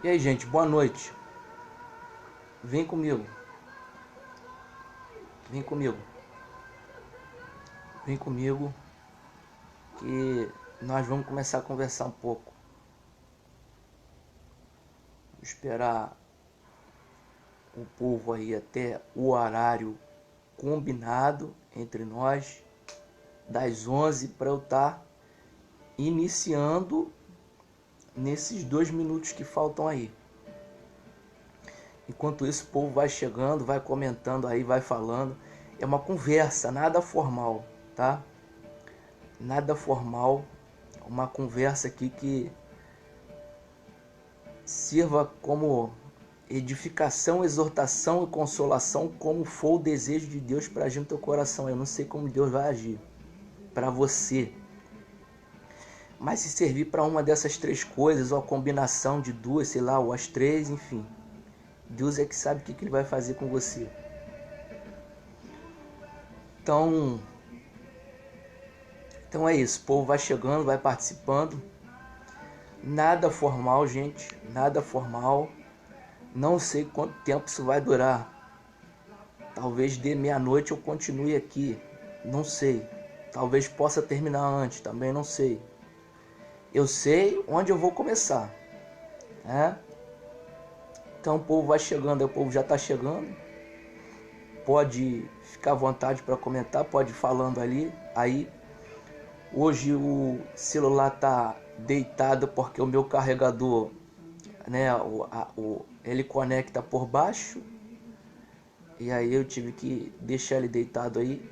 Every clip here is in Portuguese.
E aí, gente, boa noite. Vem comigo, vem comigo, vem comigo que nós vamos começar a conversar um pouco. Vou esperar o povo aí até o horário combinado entre nós, das 11 para eu estar iniciando nesses 2 minutos que faltam aí. Enquanto isso, o povo vai chegando, vai comentando aí, vai falando. É uma conversa, nada formal, tá? Nada formal, uma conversa aqui que sirva como edificação, exortação e consolação, como for o desejo de Deus para agir no teu coração. Eu não sei como Deus vai agir para você, mas se servir para uma dessas três coisas, ou a combinação de duas, sei lá, ou as três, enfim, Deus é que sabe o que Ele vai fazer com você. Então, então é isso, o povo vai chegando, vai participando. Nada formal, gente, nada formal. Não sei quanto tempo isso vai durar. Talvez de meia-noite eu continue aqui, não sei. Talvez possa terminar antes, também não sei. Eu sei onde eu vou começar, né? Então o povo vai chegando, o povo já está chegando. Pode ficar à vontade para comentar, pode ir falando ali. Aí, hoje o celular está deitado porque o meu carregador, né, ele conecta por baixo. E aí eu tive que deixar ele deitado aí.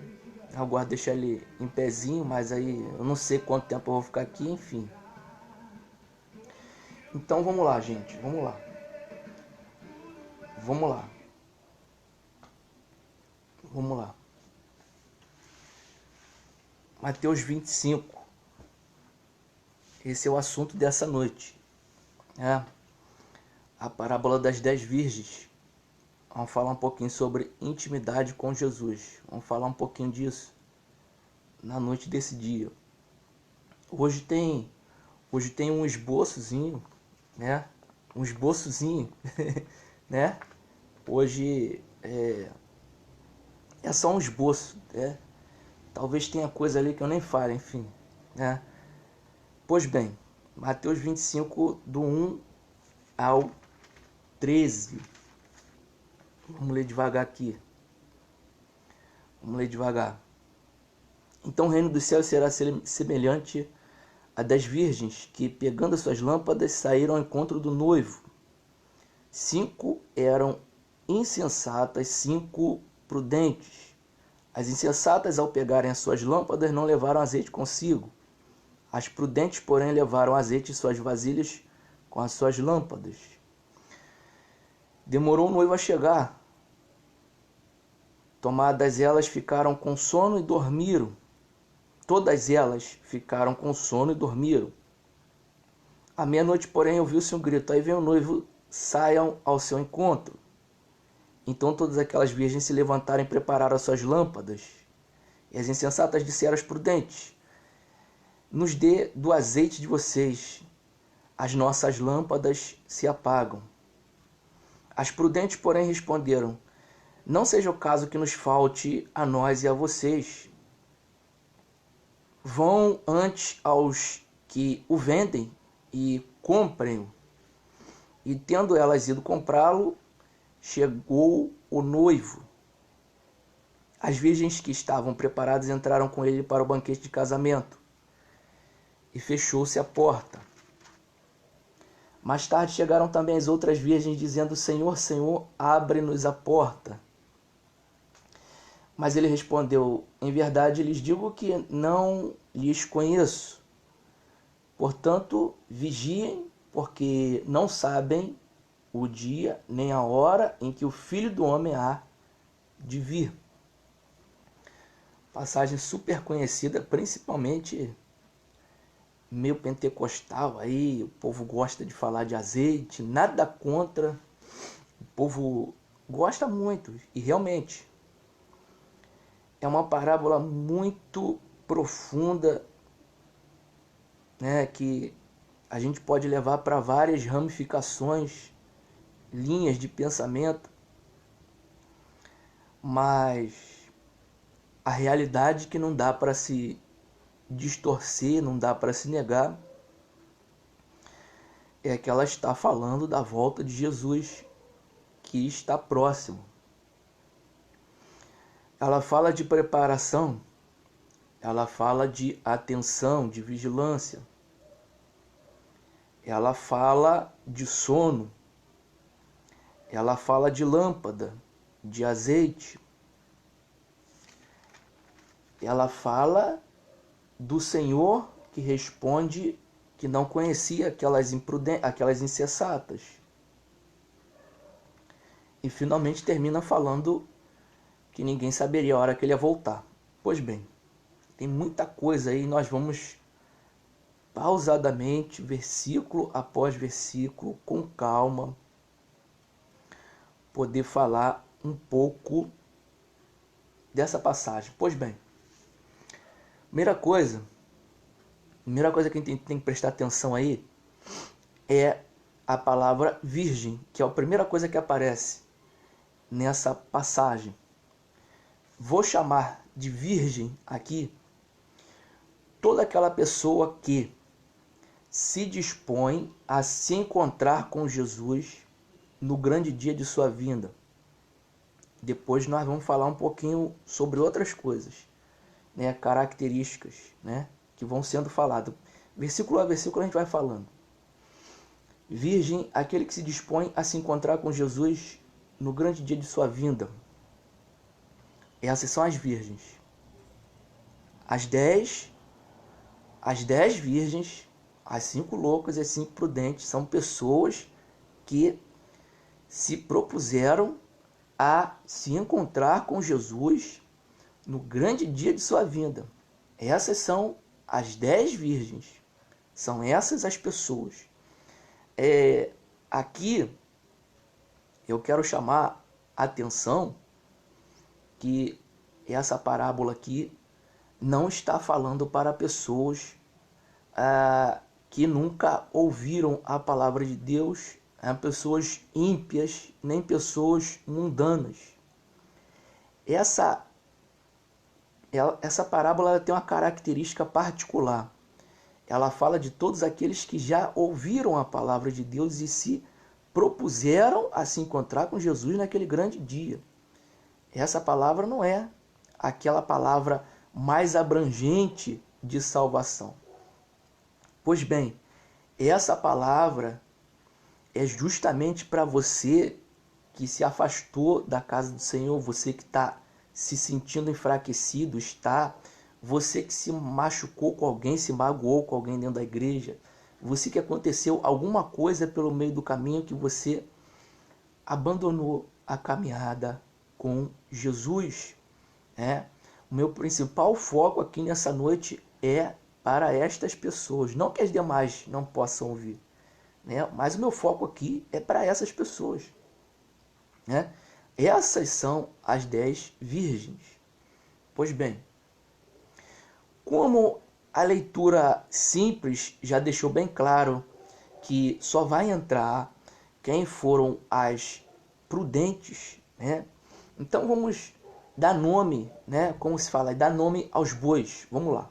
Agora deixar ele em pezinho, mas aí eu não sei quanto tempo eu vou ficar aqui, enfim. Então vamos lá, gente, vamos lá. Vamos lá. Vamos lá. Mateus 25. Esse é o assunto dessa noite. É a parábola das 10 virgens. Vamos falar um pouquinho sobre intimidade com Jesus. Vamos falar um pouquinho disso na noite desse dia. Hoje tem, hoje tem um esboçozinho, né? Um esboçozinho, né? Hoje é só um esboço, né? Talvez tenha coisa ali que eu nem fale, enfim, né? Pois bem, Mateus 25, do 1 ao 13. Vamos ler devagar aqui. Vamos ler devagar. Então o reino dos céus será semelhante a 10 virgens que, pegando as suas lâmpadas, saíram ao encontro do noivo. 5 eram insensatas, 5 prudentes. As insensatas, ao pegarem as suas lâmpadas, não levaram azeite consigo. As prudentes, porém, levaram azeite em suas vasilhas com as suas lâmpadas. Demorou o noivo a chegar. Tomadas elas, ficaram com sono e dormiram. Todas elas ficaram com sono e dormiram. À meia-noite, porém, ouviu-se um grito. Aí vem o noivo, saiam ao seu encontro. Então todas aquelas virgens se levantaram e prepararam as suas lâmpadas. E as insensatas disseram às prudentes: nos dê do azeite de vocês, as nossas lâmpadas se apagam. As prudentes, porém, responderam: não seja o caso que nos falte a nós e a vocês. Vão antes aos que o vendem e comprem-o. E tendo elas ido comprá-lo, chegou o noivo. As virgens que estavam preparadas entraram com ele para o banquete de casamento. E fechou-se a porta. Mais tarde chegaram também as outras virgens, dizendo: Senhor, Senhor, abre-nos a porta. Mas ele respondeu: em verdade lhes digo que não lhes conheço. Portanto, vigiem, porque não sabem o dia nem a hora em que o Filho do Homem há de vir. Passagem super conhecida, principalmente meio pentecostal aí, o povo gosta de falar de azeite, nada contra, o povo gosta muito, e realmente é uma parábola muito profunda, né, que a gente pode levar para várias ramificações, linhas de pensamento, mas a realidade que não dá para se distorcer, não dá para se negar, é que ela está falando da volta de Jesus, que está próximo. Ela fala de preparação, ela fala de atenção, de vigilância, ela fala de sono, ela fala de lâmpada, de azeite, ela fala do Senhor que responde que não conhecia aquelas insensatas. E finalmente termina falando que ninguém saberia a hora que ele ia voltar. Pois bem, tem muita coisa aí, nós vamos pausadamente, versículo após versículo, com calma, poder falar um pouco dessa passagem. Pois bem, primeira coisa que a gente tem que prestar atenção aí é a palavra virgem, que é a primeira coisa que aparece nessa passagem. Vou chamar de virgem aqui toda aquela pessoa que se dispõe a se encontrar com Jesus no grande dia de sua vinda. Depois nós vamos falar um pouquinho sobre outras coisas, né, características, né, que vão sendo faladas. Versículo a versículo a gente vai falando. Virgem, aquele que se dispõe a se encontrar com Jesus no grande dia de sua vinda. Essas são as virgens. As 10 virgens, as 5 loucas e as 5 prudentes são pessoas que se propuseram a se encontrar com Jesus no grande dia de sua vinda. Essas são as 10 virgens. São essas as pessoas. Aqui eu quero chamar a atenção que essa parábola aqui não está falando para pessoas que nunca ouviram a palavra de Deus, pessoas ímpias, nem pessoas mundanas. Essa parábola tem uma característica particular. Ela fala de todos aqueles que já ouviram a palavra de Deus e se propuseram a se encontrar com Jesus naquele grande dia. Essa palavra não é aquela palavra mais abrangente de salvação. Pois bem, essa palavra é justamente para você que se afastou da casa do Senhor, você que está se sentindo enfraquecido, você que se machucou com alguém, se magoou com alguém dentro da igreja, você que aconteceu alguma coisa pelo meio do caminho que você abandonou a caminhada com Jesus. O meu principal foco aqui nessa noite é para estas pessoas, não que as demais não possam ouvir, mas o meu foco aqui é para essas pessoas. Essas são as 10 virgens. Pois bem, como a leitura simples já deixou bem claro que só vai entrar quem foram as prudentes, então vamos dar nome, como se fala, dar nome aos bois. Vamos lá,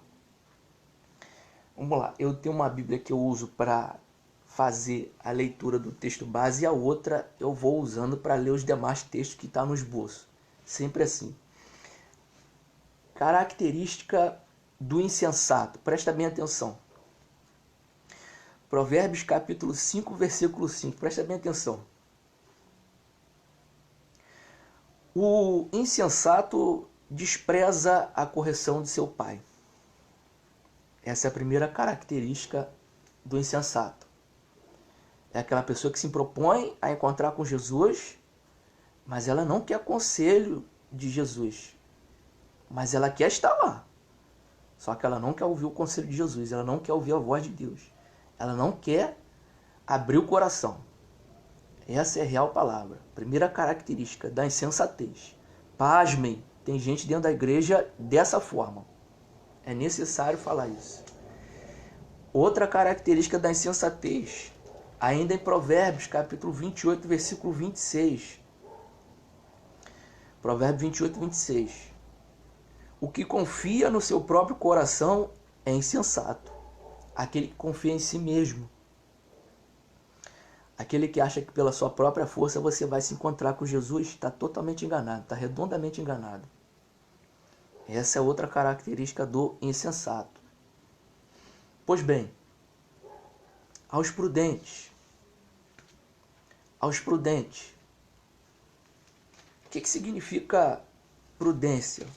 eu tenho uma Bíblia que eu uso para fazer a leitura do texto base e a outra eu vou usando para ler os demais textos que estão no esboço, sempre assim. Característica do insensato, presta bem atenção. Provérbios capítulo 5, versículo 5, presta bem atenção. O insensato despreza a correção de seu pai. Essa é a primeira característica do insensato. É aquela pessoa que se propõe a encontrar com Jesus, mas ela não quer conselho de Jesus. Mas ela quer estar lá. Só que ela não quer ouvir o conselho de Jesus, ela não quer ouvir a voz de Deus. Ela não quer abrir o coração. Essa é a real palavra. Primeira característica da insensatez. Pasmem, tem gente dentro da igreja dessa forma. É necessário falar isso. Outra característica da insensatez, ainda em Provérbios, capítulo 28, versículo 26. Provérbios 28, 26. O que confia no seu próprio coração é insensato. Aquele que confia em si mesmo. Aquele que acha que pela sua própria força você vai se encontrar com Jesus está totalmente enganado, está redondamente enganado. Essa é outra característica do insensato. Pois bem, aos prudentes, o que significa prudência?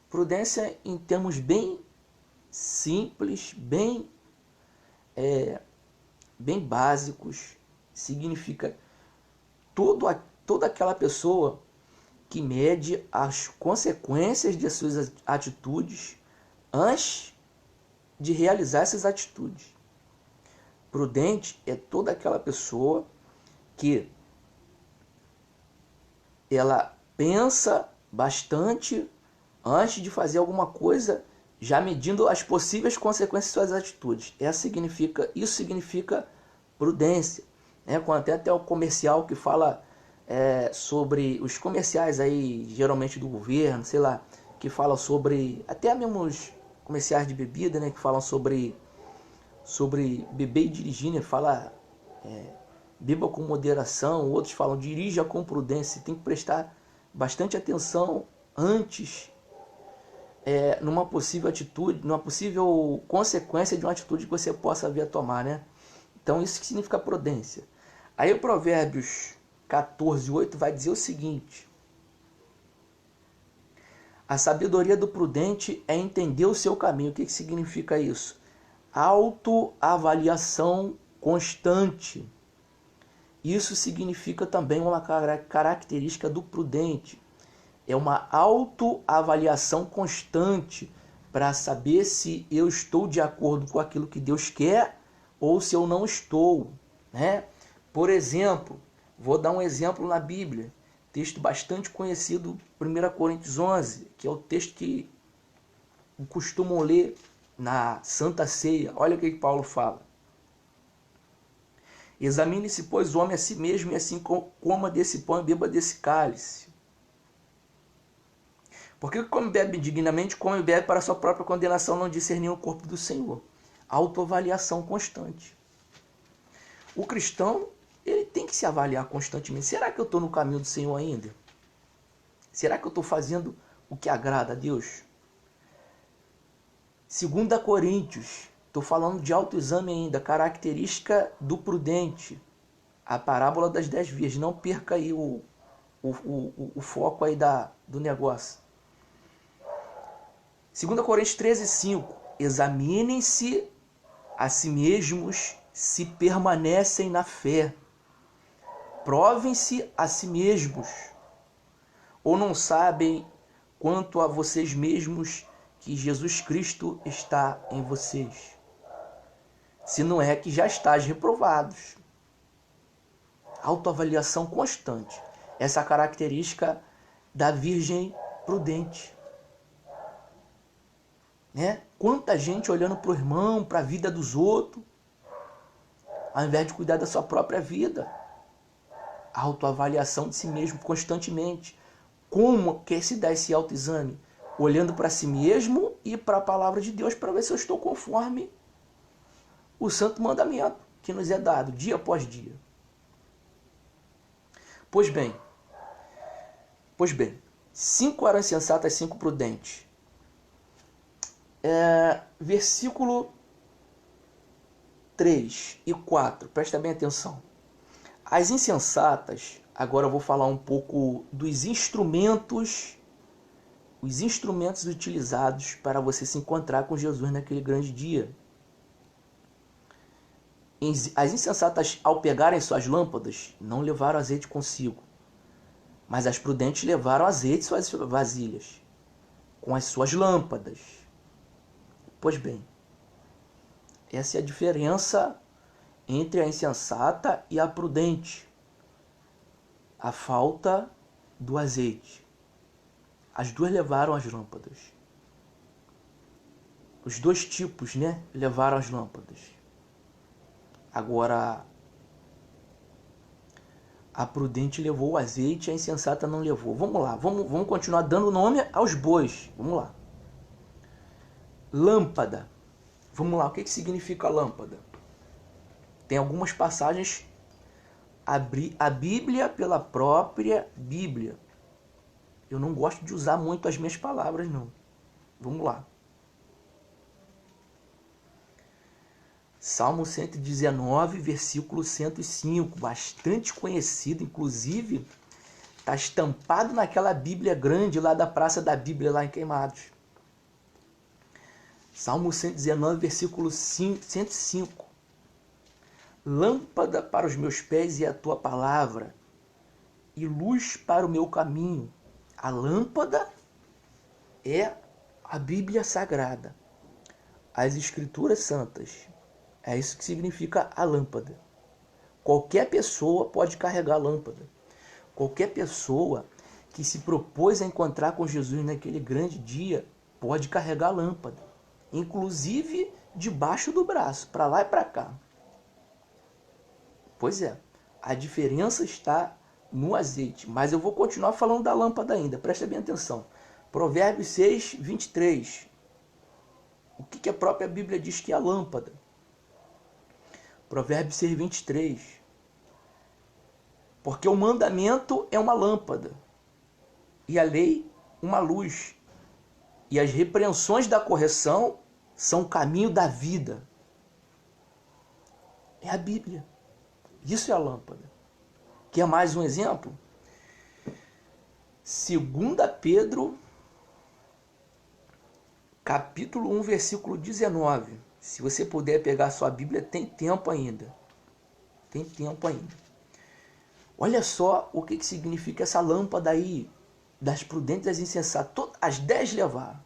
Prudência, em termos bem simples, bem básicos, significa toda aquela pessoa que mede as consequências de suas atitudes antes de realizar essas atitudes. Prudente é toda aquela pessoa que ela pensa bastante antes de fazer alguma coisa, já medindo as possíveis consequências de suas atitudes. Isso significa prudência. Quando até o comercial que fala sobre os comerciais aí, geralmente do governo, sei lá, que falam sobre, até mesmo os comerciais de bebida, que falam sobre beber e dirigir, fala beba com moderação, outros falam dirija com prudência. Tem que prestar bastante atenção antes numa possível atitude, numa possível consequência de uma atitude que você possa vir a tomar, Então isso que significa prudência. Aí o Provérbios 14:8 vai dizer o seguinte: a sabedoria do prudente é entender o seu caminho. O que significa isso? Autoavaliação constante. Isso significa também uma característica do prudente. É uma autoavaliação constante para saber se eu estou de acordo com aquilo que Deus quer ou se eu não estou. Por exemplo, vou dar um exemplo na Bíblia. Texto bastante conhecido, 1 Coríntios 11, que é o texto que costumam ler na Santa Ceia. Olha o que Paulo fala. Examine-se, pois, o homem a si mesmo, e assim coma desse pão e beba desse cálice. Porque come e bebe dignamente, come e bebe para sua própria condenação, não discernir o corpo do Senhor. Autoavaliação constante. O cristão, ele tem que se avaliar constantemente. Será que eu estou no caminho do Senhor ainda? Será que eu estou fazendo o que agrada a Deus? 2 Coríntios, estou falando de autoexame ainda, característica do prudente. A parábola das 10 vias. Não perca aí o foco aí do negócio. 2 Coríntios 13:5. Examinem-se a si mesmos se permanecem na fé. Provem-se a si mesmos. Ou não sabem quanto a vocês mesmos que Jesus Cristo está em vocês? Se não é que já estáis reprovados. Autoavaliação constante. Essa é a característica da virgem prudente. Quanta gente olhando para o irmão, para a vida dos outros, ao invés de cuidar da sua própria vida. Autoavaliação de si mesmo constantemente. Como que se dá esse autoexame? Olhando para si mesmo e para a palavra de Deus para ver se eu estou conforme o santo mandamento que nos é dado dia após dia. Pois bem, 5 eram insensatas, 5 prudentes. Versículo 3 e 4, presta bem atenção. As insensatas, agora eu vou falar um pouco dos instrumentos, os instrumentos utilizados para você se encontrar com Jesus naquele grande dia. As insensatas, ao pegarem suas lâmpadas, não levaram azeite consigo, mas as prudentes levaram azeite em suas vasilhas, com as suas lâmpadas. Pois bem, essa é a diferença entre a insensata e a prudente. A falta do azeite. As duas levaram as lâmpadas. Os dois tipos, né, levaram as lâmpadas. Agora, a prudente levou o azeite, a insensata não levou. Vamos lá, vamos continuar dando nome aos bois. Vamos lá. Lâmpada. Vamos lá, o que significa lâmpada? Tem algumas passagens, a Bíblia pela própria Bíblia. Eu não gosto de usar muito as minhas palavras, não. Vamos lá. Salmo 119, versículo 105, bastante conhecido, inclusive está estampado naquela Bíblia grande lá da Praça da Bíblia, lá em Queimados. Salmo 119, versículo 105. Lâmpada para os meus pés é a tua palavra, e luz para o meu caminho. A lâmpada é a Bíblia Sagrada, as Escrituras Santas. É isso que significa a lâmpada. Qualquer pessoa pode carregar a lâmpada. Qualquer pessoa que se propôs a encontrar com Jesus naquele grande dia pode carregar a lâmpada, inclusive debaixo do braço, para lá e para cá. Pois é, a diferença está no azeite, mas eu vou continuar falando da lâmpada ainda, presta bem atenção. Provérbios 6, 23. O que a própria Bíblia diz que é a lâmpada? Provérbios 6, 23. Porque o mandamento é uma lâmpada, e a lei uma luz, e as repreensões da correção são o caminho da vida. É a Bíblia. Isso é a lâmpada. Quer mais um exemplo? 2 Pedro, capítulo 1, versículo 19. Se você puder pegar a sua Bíblia, tem tempo ainda. Tem tempo ainda. Olha só o que significa essa lâmpada aí, das prudentes e das insensatas. As 10 levaram.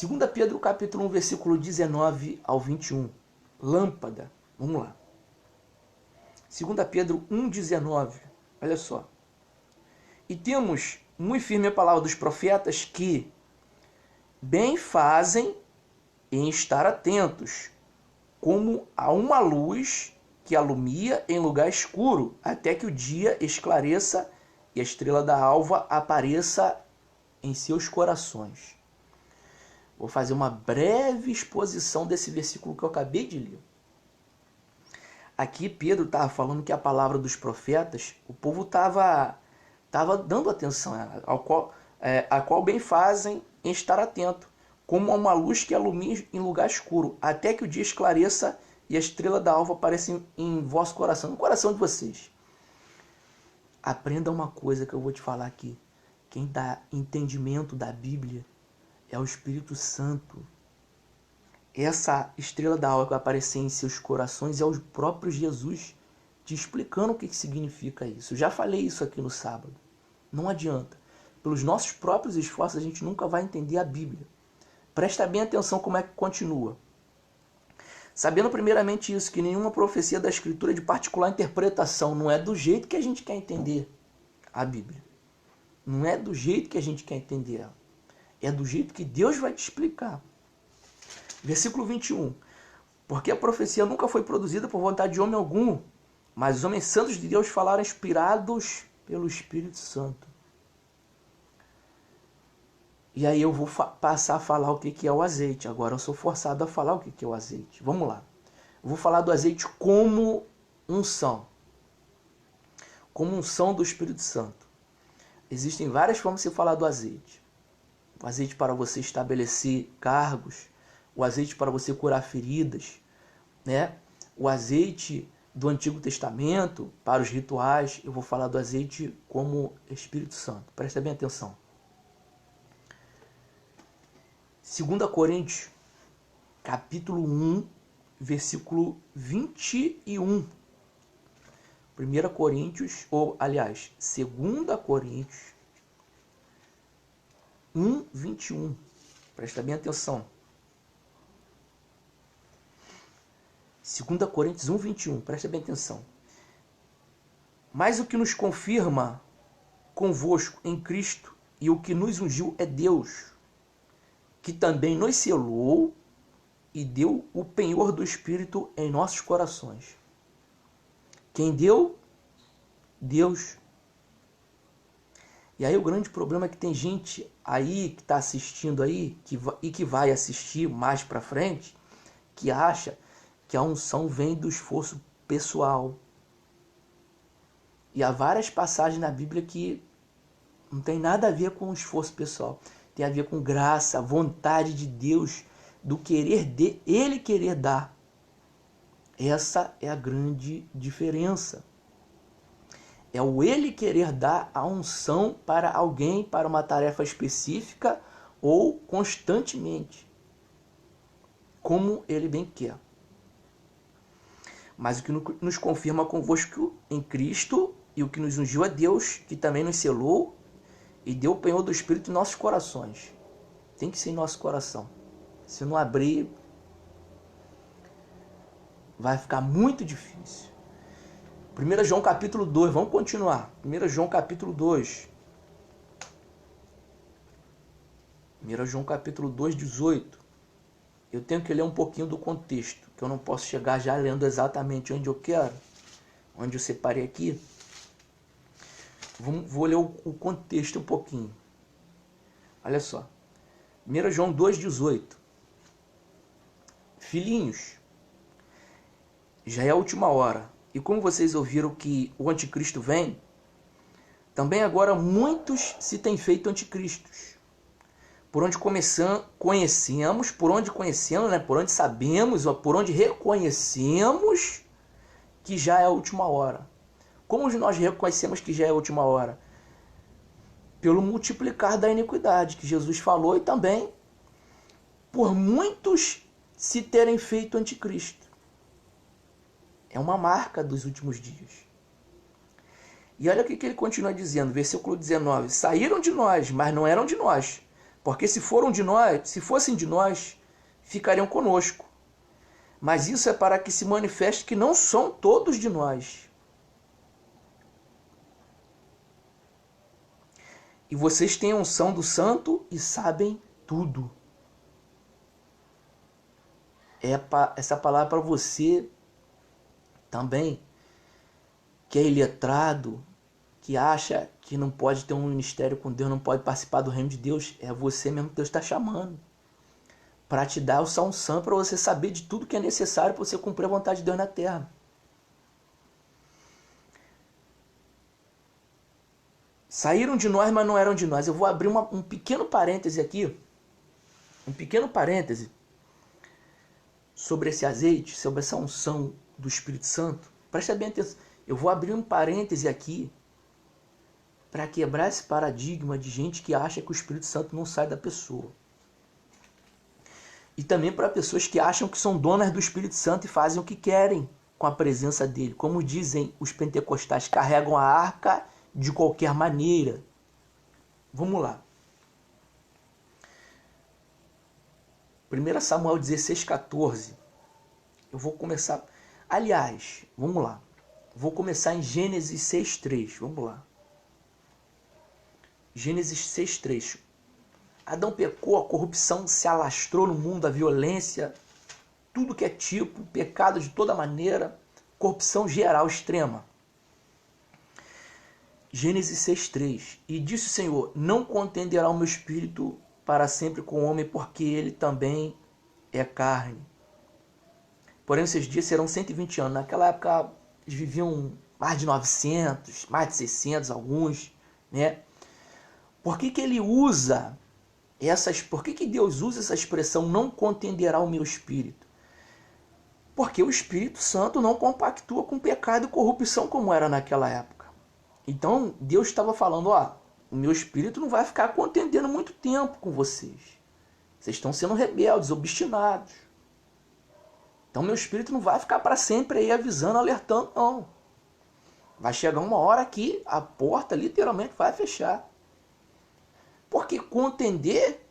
2 Pedro, capítulo 1, versículo 19 ao 21. Lâmpada. Vamos lá. 2 Pedro 1, 19. Olha só. E temos muito firme a palavra dos profetas que bem fazem em estar atentos, como a uma luz que alumia em lugar escuro, até que o dia esclareça e a estrela da alva apareça em seus corações. Vou fazer uma breve exposição desse versículo que eu acabei de ler. Aqui Pedro estava falando que a palavra dos profetas, o povo estava dando atenção a qual bem fazem em estar atento, como a uma luz que alumia em lugar escuro, até que o dia esclareça e a estrela da alva apareça em vosso coração, no coração de vocês. Aprenda uma coisa que eu vou te falar aqui. Quem dá entendimento da Bíblia é o Espírito Santo. Essa estrela da alva que vai aparecer em seus corações é o próprio Jesus te explicando o que significa isso. Eu já falei isso aqui no sábado. Não adianta. Pelos nossos próprios esforços a gente nunca vai entender a Bíblia. Presta bem atenção como é que continua. Sabendo primeiramente isso, que nenhuma profecia da Escritura é de particular interpretação, não é do jeito que a gente quer entender a Bíblia. Não é do jeito que a gente quer entender ela. É do jeito que Deus vai te explicar. Versículo 21. Porque a profecia nunca foi produzida por vontade de homem algum, mas os homens santos de Deus falaram inspirados pelo Espírito Santo. E aí eu vou passar a falar o que é o azeite. Agora eu sou forçado a falar o que é o azeite. Vamos lá. Eu vou falar do azeite como unção. Como unção do Espírito Santo. Existem várias formas de se falar do azeite. O azeite para você estabelecer cargos. O azeite para você curar feridas. Né? O azeite do Antigo Testamento para os rituais. Eu vou falar do azeite como Espírito Santo. Presta bem atenção. 2 Coríntios, capítulo 1, versículo 21. 1 Coríntios, ou aliás, 2 Coríntios 1, 21. Presta bem atenção. 2 Coríntios 1, 21. Presta bem atenção. Mas o que nos confirma convosco em Cristo e o que nos ungiu é Deus, que também nos selou e deu o penhor do Espírito em nossos corações. Quem deu? Deus. E aí o grande problema é que tem gente aí que está assistindo aí e que vai assistir mais para frente, que acha que a unção vem do esforço pessoal. E há várias passagens na Bíblia que não tem nada a ver com o esforço pessoal. Tem a ver com graça, vontade de Deus, do Ele querer dar. Essa é a grande diferença. É o Ele querer dar a unção para alguém, para uma tarefa específica ou constantemente, como Ele bem quer. Mas o que nos confirma convosco em Cristo e o que nos ungiu a Deus, que também nos selou e deu o penhor do Espírito em nossos corações. Tem que ser em nosso coração. Se não abrir, vai ficar muito difícil. 1 João capítulo 2, vamos continuar. 1 João capítulo 2. 1 João capítulo 2, 18. Eu tenho que ler um pouquinho do contexto, que eu não posso chegar já lendo exatamente onde eu quero, onde eu separei aqui. Vou ler o contexto um pouquinho. Olha só. 1 João 2, 18. Filhinhos, já é a última hora. E como vocês ouviram que o anticristo vem, também agora muitos se têm feito anticristos. Por onde conhecemos, né? Por onde sabemos, ou por onde reconhecemos que já é a última hora. Como nós reconhecemos que já é a última hora? Pelo multiplicar da iniquidade, que Jesus falou, e também por muitos se terem feito anticristo. É uma marca dos últimos dias. E olha o que ele continua dizendo, versículo 19. Saíram de nós, mas não eram de nós. Porque se fossem de nós, ficariam conosco. Mas isso é para que se manifeste que não são todos de nós. E vocês têm a unção do Santo e sabem tudo. Essa palavra para você também, que é iletrado, que acha que não pode ter um ministério com Deus, não pode participar do reino de Deus, é você mesmo que Deus está chamando. Para te dar essa unção, para você saber de tudo que é necessário para você cumprir a vontade de Deus na terra. Saíram de nós, mas não eram de nós. Eu vou abrir um pequeno parêntese aqui. Um pequeno parêntese sobre esse azeite, sobre essa unção do Espírito Santo. Presta bem atenção. Eu vou abrir um parêntese aqui para quebrar esse paradigma de gente que acha que o Espírito Santo não sai da pessoa. E também para pessoas que acham que são donas do Espírito Santo e fazem o que querem com a presença dele. Como dizem os pentecostais, carregam a arca de qualquer maneira. Vamos lá. 1 Samuel 16,14. Eu vou começar... Aliás, vamos lá. Vou começar em Gênesis 6,3. Vamos lá. Gênesis 6,3. Adão pecou, a corrupção se alastrou no mundo, a violência, tudo que é tipo, pecado de toda maneira, corrupção geral extrema. Gênesis 6,3. E disse o Senhor, não contenderá o meu espírito para sempre com o homem, porque ele também é carne. Porém, esses dias serão 120 anos. Naquela época, eles viviam mais de 900, mais de 600 alguns, né? Por que ele usa por que Deus usa essa expressão, não contenderá o meu espírito? Porque o Espírito Santo não compactua com pecado e corrupção como era naquela época. Então, Deus estava falando, o meu espírito não vai ficar contendendo muito tempo com vocês. Vocês estão sendo rebeldes, obstinados. Então, meu espírito não vai ficar para sempre aí avisando, alertando, não. Vai chegar uma hora que a porta literalmente vai fechar. Porque contender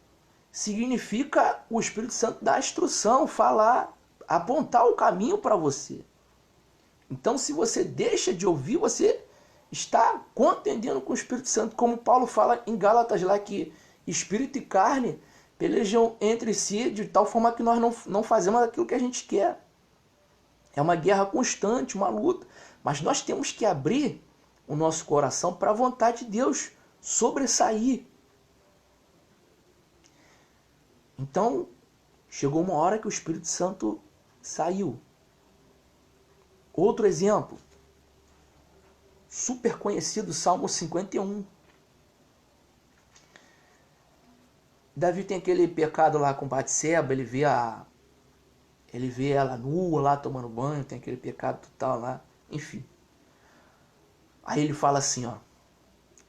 significa o Espírito Santo dar instrução, falar, apontar o caminho para você. Então, se você deixa de ouvir, você está contendendo com o Espírito Santo, como Paulo fala em Gálatas lá, que espírito e carne pelejam entre si de tal forma que nós não fazemos aquilo que a gente quer. É uma guerra constante, uma luta. Mas nós temos que abrir o nosso coração para a vontade de Deus sobressair. Então, chegou uma hora que o Espírito Santo saiu. Outro exemplo, super conhecido, Salmo 51. Davi tem aquele pecado lá com Batseba, ele vê ela nua lá tomando banho, tem aquele pecado total lá, enfim. Aí ele fala assim, ó: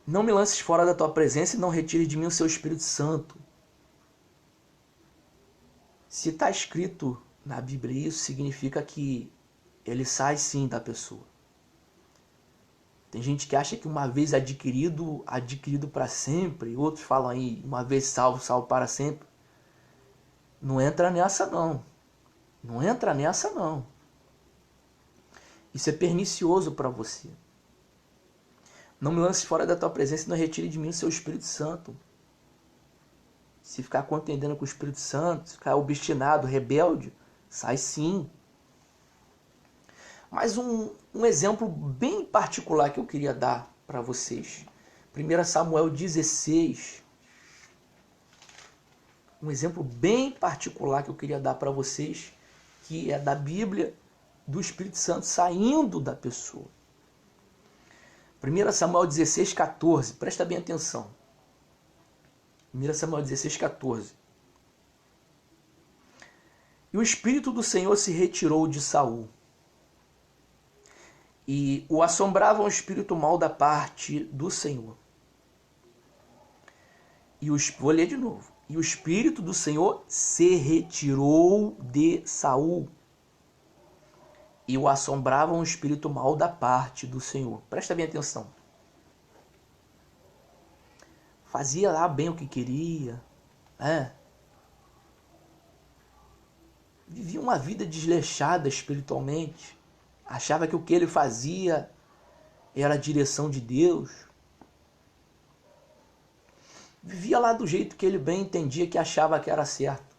não me lances fora da tua presença e não retire de mim o seu Espírito Santo. Se está escrito na Bíblia isso, significa que ele sai sim da pessoa. Tem gente que acha que uma vez adquirido para sempre. Outros falam aí, uma vez salvo, salvo para sempre. Não entra nessa não. Não entra nessa não. Isso é pernicioso para você. Não me lances fora da tua presença e não retire de mim o seu Espírito Santo. Se ficar contendendo com o Espírito Santo, se ficar obstinado, rebelde, sai sim. Mas um exemplo bem particular que eu queria dar para vocês. 1 Samuel 16. Um exemplo bem particular que eu queria dar para vocês, que é da Bíblia, do Espírito Santo saindo da pessoa. 1 Samuel 16, 14. Presta bem atenção. 1 Samuel 16, 14. E o Espírito do Senhor se retirou de Saul. E o assombrava um espírito mau da parte do Senhor. Vou ler de novo. E o Espírito do Senhor se retirou de Saul. E o assombrava um espírito mau da parte do Senhor. Presta bem atenção. Fazia lá bem o que queria, né? Vivia uma vida desleixada espiritualmente. Achava que o que ele fazia era a direção de Deus. Vivia lá do jeito que ele bem entendia, que achava que era certo.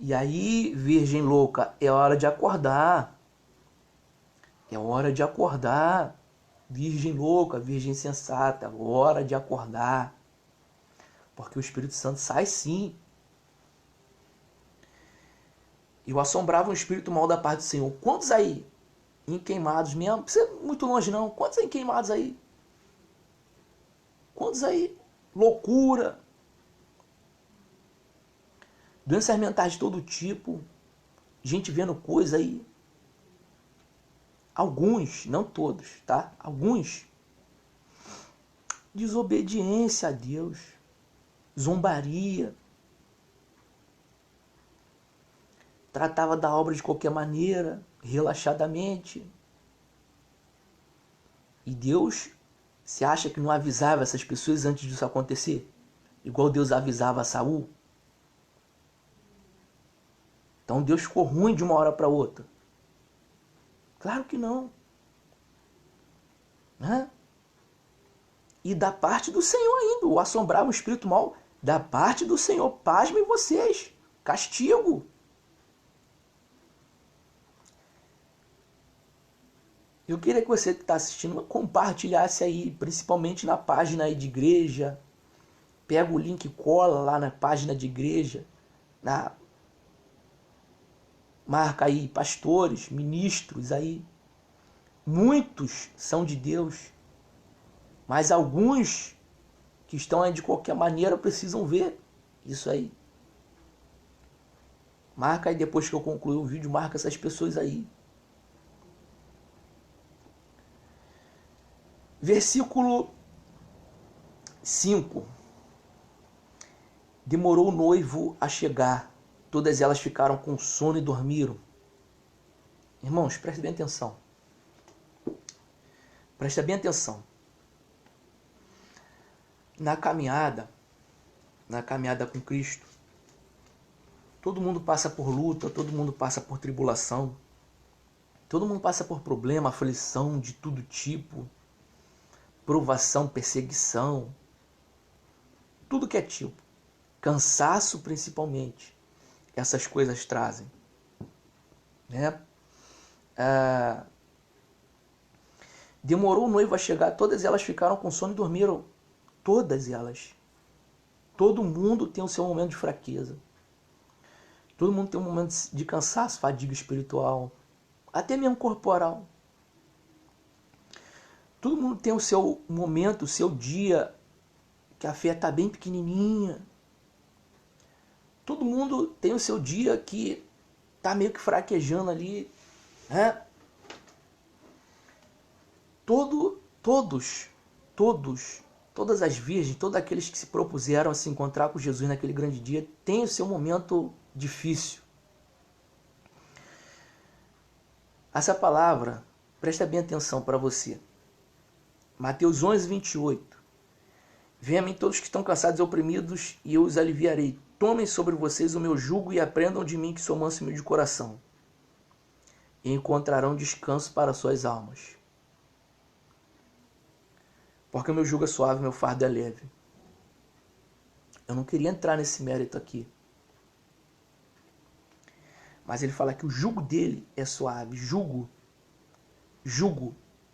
E aí, virgem louca, é hora de acordar. É hora de acordar. Virgem louca, virgem sensata, hora de acordar. Porque o Espírito Santo sai sim. E o assombrava um espírito mau da parte do Senhor. Quantos aí em queimados mesmo? Não precisa ir muito longe não. Quantos aí em queimados aí? Quantos aí? Loucura. Doenças mentais de todo tipo. Gente vendo coisa aí. Alguns, não todos, tá? Alguns. Desobediência a Deus. Zombaria. Tratava da obra de qualquer maneira, relaxadamente. E Deus, você acha que não avisava essas pessoas antes disso acontecer? Igual Deus avisava a Saul? Então Deus ficou ruim de uma hora para outra? Claro que não. Né? E da parte do Senhor ainda, o assombrava um espírito mau da parte do Senhor. Pasmem vocês, castigo. Eu queria que você que está assistindo compartilhasse aí, principalmente na página aí de igreja. Pega o link e cola lá na página de igreja. Marca aí pastores, ministros aí. Muitos são de Deus. Mas alguns que estão aí de qualquer maneira precisam ver isso aí. Marca aí depois que eu concluir o vídeo, marca essas pessoas aí. Versículo 5. Demorou o noivo a chegar. Todas elas ficaram com sono e dormiram. Irmãos, prestem bem atenção. Presta bem atenção. Na caminhada com Cristo, todo mundo passa por luta, todo mundo passa por tribulação, todo mundo passa por problema, aflição de todo tipo, provação, perseguição, tudo que é tipo. cansaço principalmente, essas coisas trazem, né? Demorou o noivo a chegar, todas elas ficaram com sono e dormiram. Todas elas. Todo mundo tem o seu momento de fraqueza. Todo mundo tem um momento de cansaço, fadiga espiritual, até mesmo corporal. Todo mundo tem o seu momento, o seu dia, que a fé está bem pequenininha. Todo mundo tem o seu dia que está meio que fraquejando ali, né? Todas as virgens, todos aqueles que se propuseram a se encontrar com Jesus naquele grande dia, têm o seu momento difícil. Essa palavra, presta bem atenção para você. Mateus 11, 28. Venham a mim todos que estão cansados e oprimidos, e eu os aliviarei. Tomem sobre vocês o meu jugo e aprendam de mim, que sou manso e humilde de coração, e encontrarão descanso para suas almas. Porque o meu jugo é suave, meu fardo é leve. Eu não queria entrar nesse mérito aqui. Mas ele fala que o jugo dele é suave. Jugo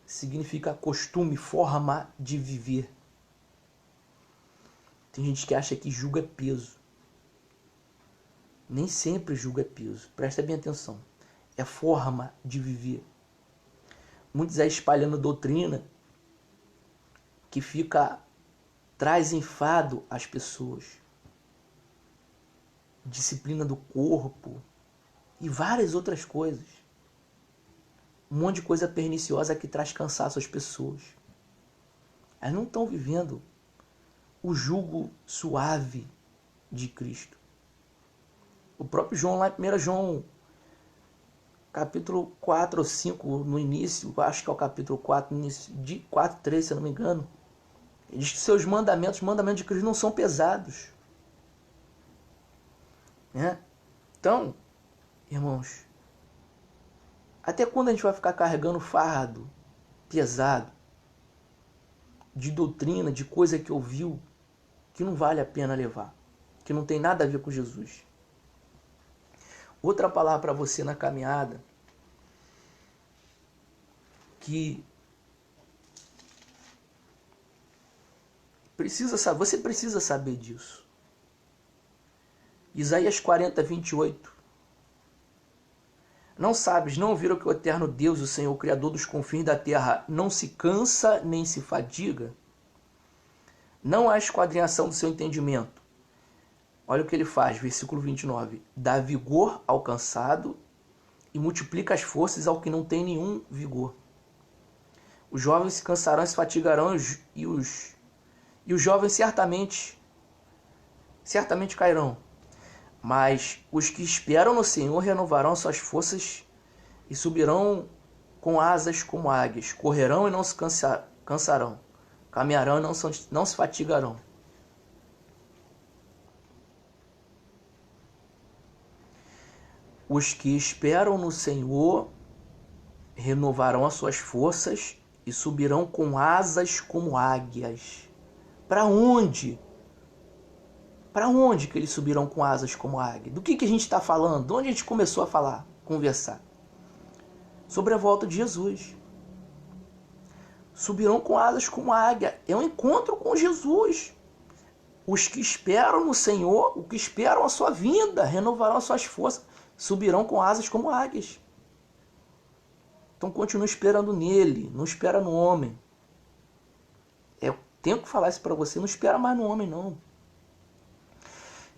significa costume, forma de viver. Tem gente que acha que jugo é peso. Nem sempre jugo é peso. Presta bem atenção. É forma de viver. Muitos aí espalhando doutrina que traz enfado às pessoas. Disciplina do corpo e várias outras coisas. Um monte de coisa perniciosa que traz cansaço às pessoas. Elas não estão vivendo o jugo suave de Cristo. O próprio João, lá em 1 João, capítulo 4 ou 5, no início, acho que é o capítulo 4, no início de 4, 3, se eu não me engano, ele diz que seus mandamentos, os mandamentos de Cristo não são pesados. Né? Então, irmãos, até quando a gente vai ficar carregando fardo pesado de doutrina, de coisa que ouviu, que não vale a pena levar, que não tem nada a ver com Jesus? Outra palavra para você na caminhada, que você precisa saber disso. Isaías 40, 28. Não sabes, não ouviram que o eterno Deus, o Senhor, o Criador dos confins da terra, não se cansa nem se fadiga? Não há esquadrinhação do seu entendimento. Olha o que ele faz, versículo 29. Dá vigor ao cansado e multiplica as forças ao que não tem nenhum vigor. Os jovens se cansarão e se fatigarão, e os jovens certamente cairão. Mas os que esperam no Senhor renovarão suas forças e subirão com asas como águias. Correrão e não se cansarão. Caminharão e não se fatigarão. Os que esperam no Senhor renovarão as suas forças e subirão com asas como águias. Para onde? Para onde que eles subirão com asas como águia? Do que a gente está falando? De onde a gente começou a falar, conversar? Sobre a volta de Jesus. Subirão com asas como águia. É um encontro com Jesus. Os que esperam no Senhor, os que esperam a sua vinda, renovarão as suas forças, subirão com asas como águias. Então continue esperando nele, não espera no homem. Eu tenho que falar isso para você, não espera mais no homem não.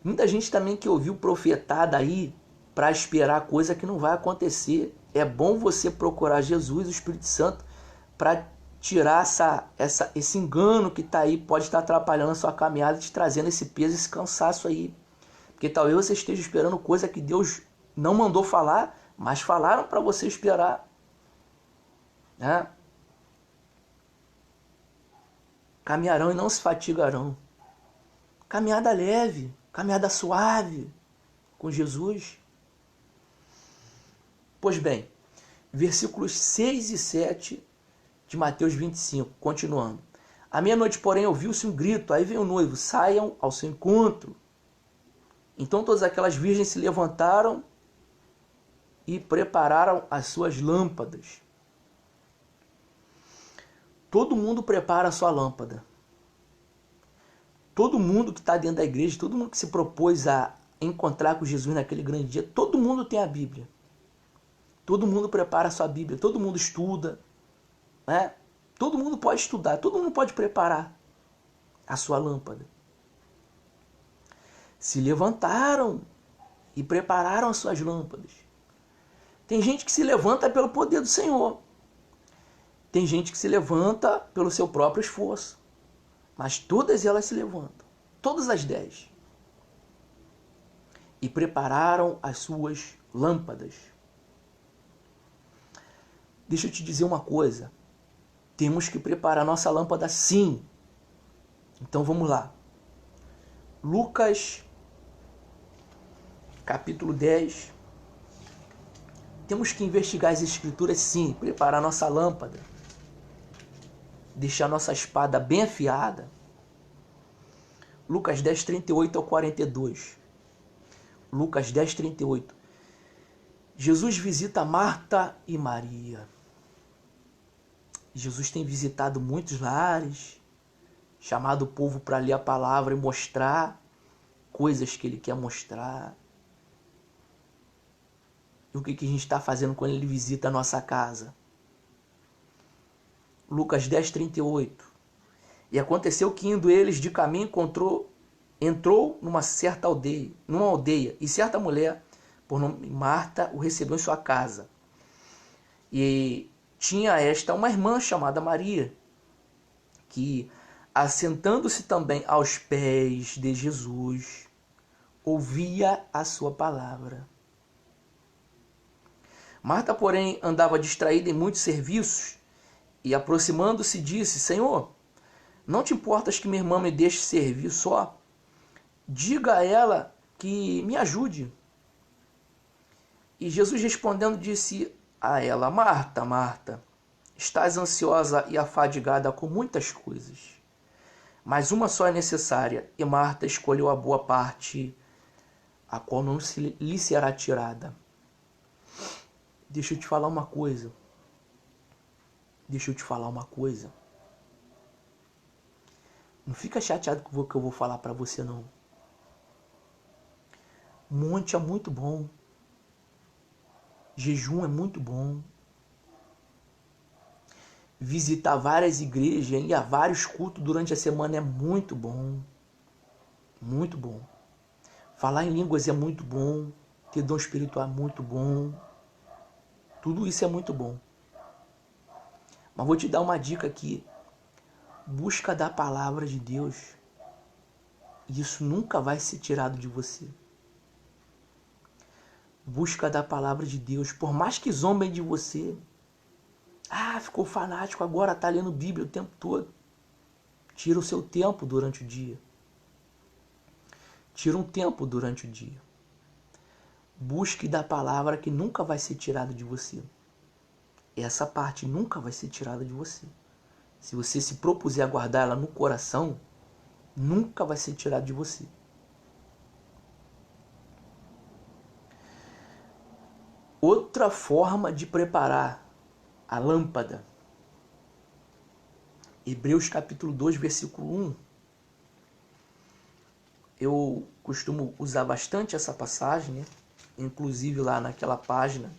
Muita gente também que ouviu profetada aí para esperar coisa que não vai acontecer. É bom você procurar Jesus, o Espírito Santo, para tirar esse engano que está aí, pode estar atrapalhando a sua caminhada, te trazendo esse peso, esse cansaço aí. Porque talvez você esteja esperando coisa que Deus não mandou falar, mas falaram para você esperar. Né? Caminharão e não se fatigarão. Caminhada leve, caminhada suave com Jesus. Pois bem, versículos 6 e 7 de Mateus 25, continuando. À meia-noite, porém, ouviu-se um grito, aí vem o noivo, saiam ao seu encontro. Então todas aquelas virgens se levantaram e prepararam as suas lâmpadas. Todo mundo prepara a sua lâmpada. Todo mundo que está dentro da igreja, todo mundo que se propôs a encontrar com Jesus naquele grande dia, todo mundo tem a Bíblia. Todo mundo prepara a sua Bíblia, todo mundo estuda, né? Todo mundo pode estudar, todo mundo pode preparar a sua lâmpada. Se levantaram e prepararam as suas lâmpadas. Tem gente que se levanta pelo poder do Senhor. Tem gente que se levanta pelo seu próprio esforço. Mas todas elas se levantam. Todas as 10. E prepararam as suas lâmpadas. Deixa eu te dizer uma coisa. Temos que preparar nossa lâmpada sim. Então vamos lá. Lucas, capítulo 10. Temos que investigar as escrituras sim. Preparar nossa lâmpada. Deixar nossa espada bem afiada. Lucas 10, 38 ao 42. Lucas 10, 38. Jesus visita Marta e Maria. Jesus tem visitado muitos lares, chamado o povo para ler a palavra e mostrar coisas que ele quer mostrar. E o que a gente está fazendo quando ele visita a nossa casa? Lucas 10, 38. E aconteceu que indo eles de caminho entrou numa certa aldeia, e certa mulher, por nome Marta, o recebeu em sua casa. E tinha esta uma irmã chamada Maria, que, assentando-se também aos pés de Jesus, ouvia a sua palavra. Marta, porém, andava distraída em muitos serviços, e aproximando-se disse: Senhor, não te importas que minha irmã me deixe servir só? Diga a ela que me ajude. E Jesus respondendo disse a ela: Marta, Marta, estás ansiosa e afadigada com muitas coisas, mas uma só é necessária, e Marta escolheu a boa parte, a qual não lhe será tirada. Deixa eu te falar uma coisa. Não fica chateado com o que eu vou falar para você, não. Monte é muito bom. Jejum é muito bom. Visitar várias igrejas e ir a vários cultos durante a semana é muito bom. Muito bom. Falar em línguas é muito bom. Ter dom espiritual é muito bom. Tudo isso é muito bom. Mas vou te dar uma dica aqui. Busca da palavra de Deus. Isso nunca vai ser tirado de você. Busca da palavra de Deus. Por mais que zombem de você. Ah, ficou fanático agora, tá lendo Bíblia o tempo todo. Tira o seu tempo durante o dia. Tira um tempo durante o dia. Busque da palavra que nunca vai ser tirada de você. Essa parte nunca vai ser tirada de você. Se você se propuser a guardar ela no coração, nunca vai ser tirada de você. Outra forma de preparar a lâmpada. Hebreus capítulo 2, versículo 1. Eu costumo usar bastante essa passagem, né? Inclusive lá naquela página,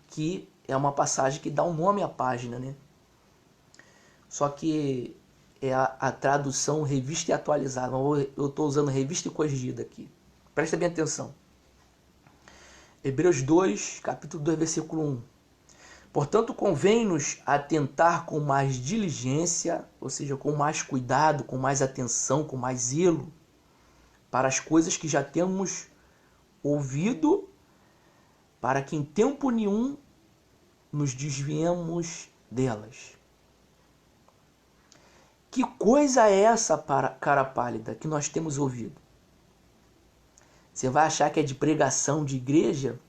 que é uma passagem que dá um nome à página, né? Só que é a tradução revista e atualizada. Eu estou usando revista e corrigida aqui. Presta bem atenção. Hebreus 2, capítulo 2, versículo 1. Portanto, convém-nos atentar com mais diligência, ou seja, com mais cuidado, com mais atenção, com mais zelo, para as coisas que já temos ouvido, para que em tempo nenhum nos desviemos delas. Que coisa é essa, cara pálida, que nós temos ouvido? Você vai achar que é de pregação de igreja?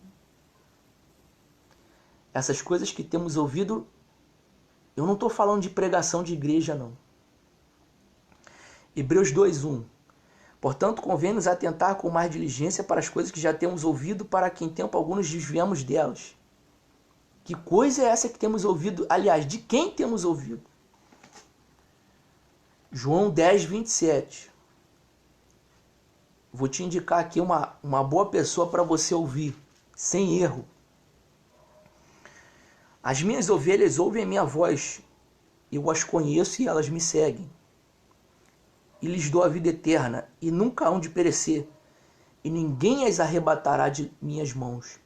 Essas coisas que temos ouvido, eu não estou falando de pregação de igreja, não. Hebreus 2:1. Portanto, convém-nos atentar com mais diligência para as coisas que já temos ouvido, para que em tempo algum nos desviamos delas. Que coisa é essa que temos ouvido? Aliás, de quem temos ouvido? João 10, 27. Vou te indicar aqui uma boa pessoa para você ouvir, sem erro. As minhas ovelhas ouvem a minha voz, eu as conheço e elas me seguem. E lhes dou a vida eterna, e nunca hão de perecer, e ninguém as arrebatará de minhas mãos.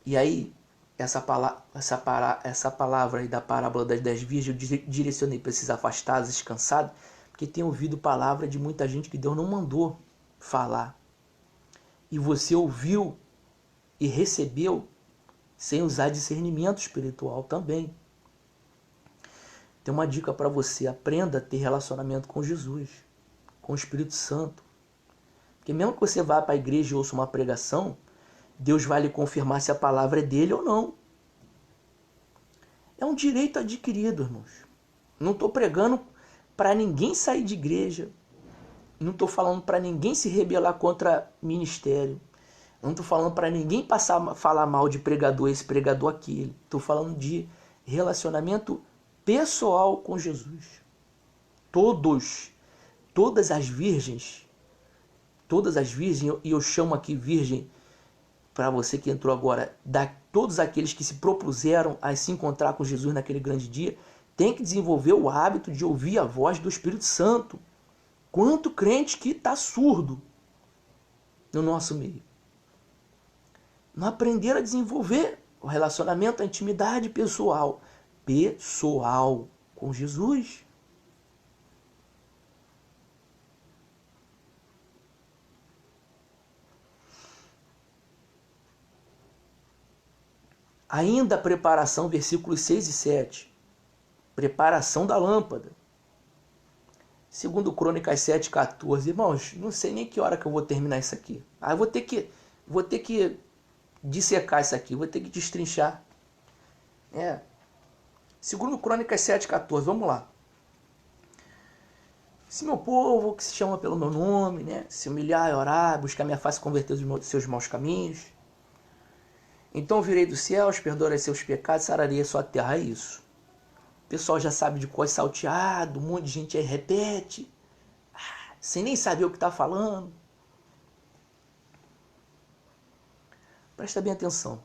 E aí, essa palavra aí da parábola das 10 virgens, eu direcionei para esses afastados, esses cansados, porque tem ouvido palavra de muita gente que Deus não mandou falar. E você ouviu e recebeu sem usar discernimento espiritual também. Tem uma dica para você: aprenda a ter relacionamento com Jesus, com o Espírito Santo. Porque mesmo que você vá para a igreja e ouça uma pregação, Deus vai lhe confirmar se a palavra é dele ou não. É um direito adquirido, irmãos. Não estou pregando para ninguém sair de igreja. Não estou falando para ninguém se rebelar contra ministério. Não estou falando para ninguém falar mal de pregador esse, pregador aquele. Estou falando de relacionamento pessoal com Jesus. Todas as virgens, e eu chamo aqui virgem para você que entrou agora, todos aqueles que se propuseram a se encontrar com Jesus naquele grande dia, tem que desenvolver o hábito de ouvir a voz do Espírito Santo. Quanto crente que está surdo no nosso meio. Não aprender a desenvolver o relacionamento, a intimidade pessoal com Jesus. Ainda a preparação, versículos 6 e 7. Preparação da lâmpada. Segundo Crônicas 7:14. Irmãos, não sei nem que hora que eu vou terminar isso aqui. Eu vou ter que dissecar isso aqui, vou ter que destrinchar. Segundo Crônicas 7:14, vamos lá. Se meu povo, que se chama pelo meu nome, se humilhar e orar, buscar minha face e converter os seus maus caminhos, então virei dos céus, perdoarei seus pecados, sararei a sua terra. É isso. O pessoal já sabe de cor salteado, um monte de gente aí repete, sem nem saber o que está falando. Presta bem atenção.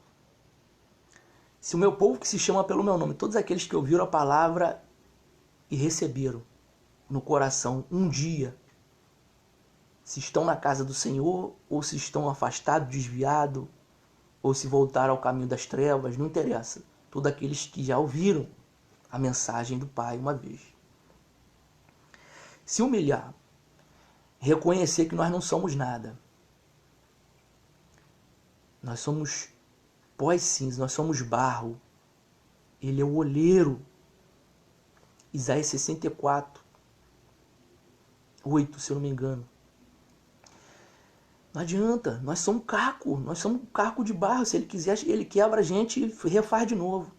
Se o meu povo que se chama pelo meu nome, todos aqueles que ouviram a palavra e receberam no coração um dia, se estão na casa do Senhor, ou se estão afastados, desviados, ou se voltaram ao caminho das trevas, não interessa. Todos aqueles que já ouviram a mensagem do Pai uma vez. Se humilhar, reconhecer que nós não somos nada. Nós somos pó e cinza, nós somos barro. Ele é o olheiro. Isaías 64, 8, se eu não me engano. Não adianta, nós somos um caco de barro. Se ele quiser, ele quebra a gente e refaz de novo.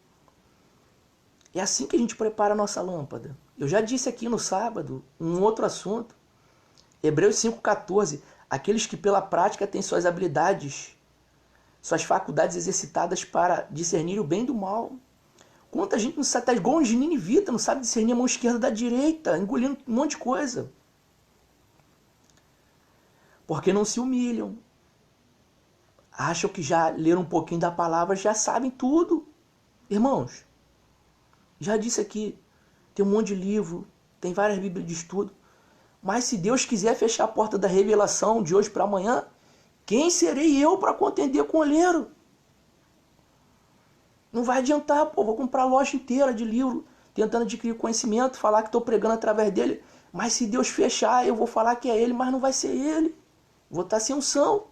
É assim que a gente prepara a nossa lâmpada. Eu já disse aqui no sábado um outro assunto. Hebreus 5,14. Aqueles que pela prática têm suas habilidades, suas faculdades exercitadas para discernir o bem do mal. Quanta gente não sabe, tá igual um ninivita, não sabe discernir a mão esquerda da direita, engolindo um monte de coisa. Porque não se humilham. Acham que já leram um pouquinho da palavra, já sabem tudo. Irmãos, já disse aqui, tem um monte de livro, tem várias bíblias de estudo. Mas se Deus quiser fechar a porta da revelação de hoje para amanhã, quem serei eu para contender com o olheiro? Não vai adiantar, vou comprar a loja inteira de livro, tentando adquirir conhecimento, falar que estou pregando através dele. Mas se Deus fechar, eu vou falar que é ele, mas não vai ser ele. Vou estar sem unção.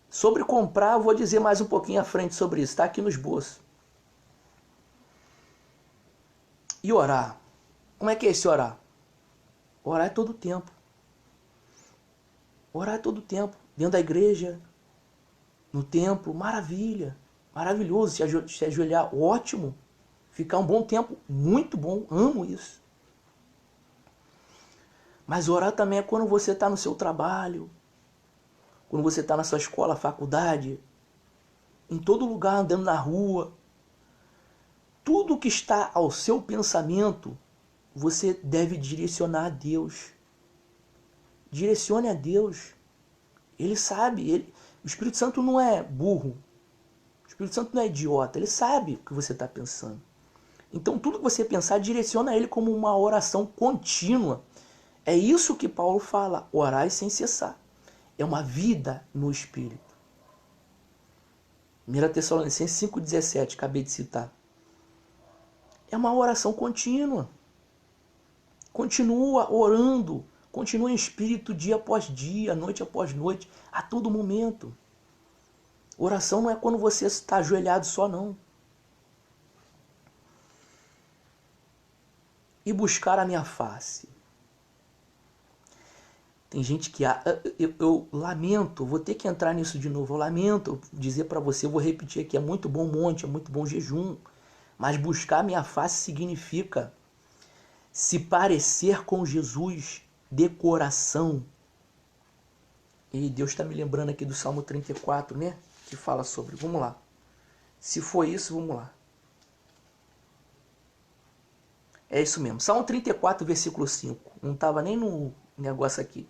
Sobre comprar, eu vou dizer mais um pouquinho à frente sobre isso. Está aqui no esboço. E orar. Como é que é esse orar? Orar é todo o tempo. Orar é todo o tempo. Dentro da igreja, no templo, maravilha. Maravilhoso. Se ajoelhar, ótimo. ficar um bom tempo, muito bom, amo isso. Mas orar também é quando você está no seu trabalho, quando você está na sua escola, faculdade, em todo lugar, andando na rua. Tudo que está ao seu pensamento, você deve direcionar a Deus. Direcione a Deus. Ele sabe, o Espírito Santo não é burro. O Espírito Santo não é idiota, ele sabe o que você está pensando. Então tudo que você pensar, direciona ele como uma oração contínua. É isso que Paulo fala, orai sem cessar. É uma vida no Espírito. 1 Tessalonicenses 5,17, acabei de citar. É uma oração contínua. Continua orando, continua em espírito dia após dia, noite após noite, a todo momento. Oração não é quando você está ajoelhado só, não. E buscar a minha face. Tem gente que... Eu lamento, vou ter que entrar nisso de novo. Eu lamento dizer para você, eu vou repetir aqui, é muito bom monte, é muito bom jejum. Mas buscar a minha face significa se parecer com Jesus de coração. E Deus está me lembrando aqui do Salmo 34, né? Que fala sobre... Vamos lá. Se for isso, vamos lá. É isso mesmo. Salmo 34, versículo 5. Não estava nem no negócio aqui.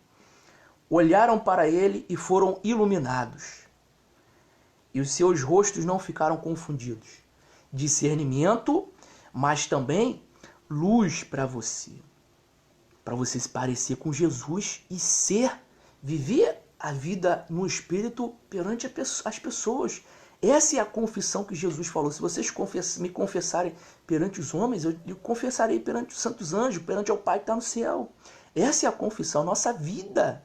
Olharam para ele e foram iluminados. E os seus rostos não ficaram confundidos. Discernimento, mas também luz para você. Para você se parecer com Jesus e viver a vida no Espírito perante as pessoas. Essa é a confissão que Jesus falou. Se vocês me confessarem perante os homens, eu confessarei perante os santos anjos, perante o Pai que está no céu. Essa é a confissão, nossa vida.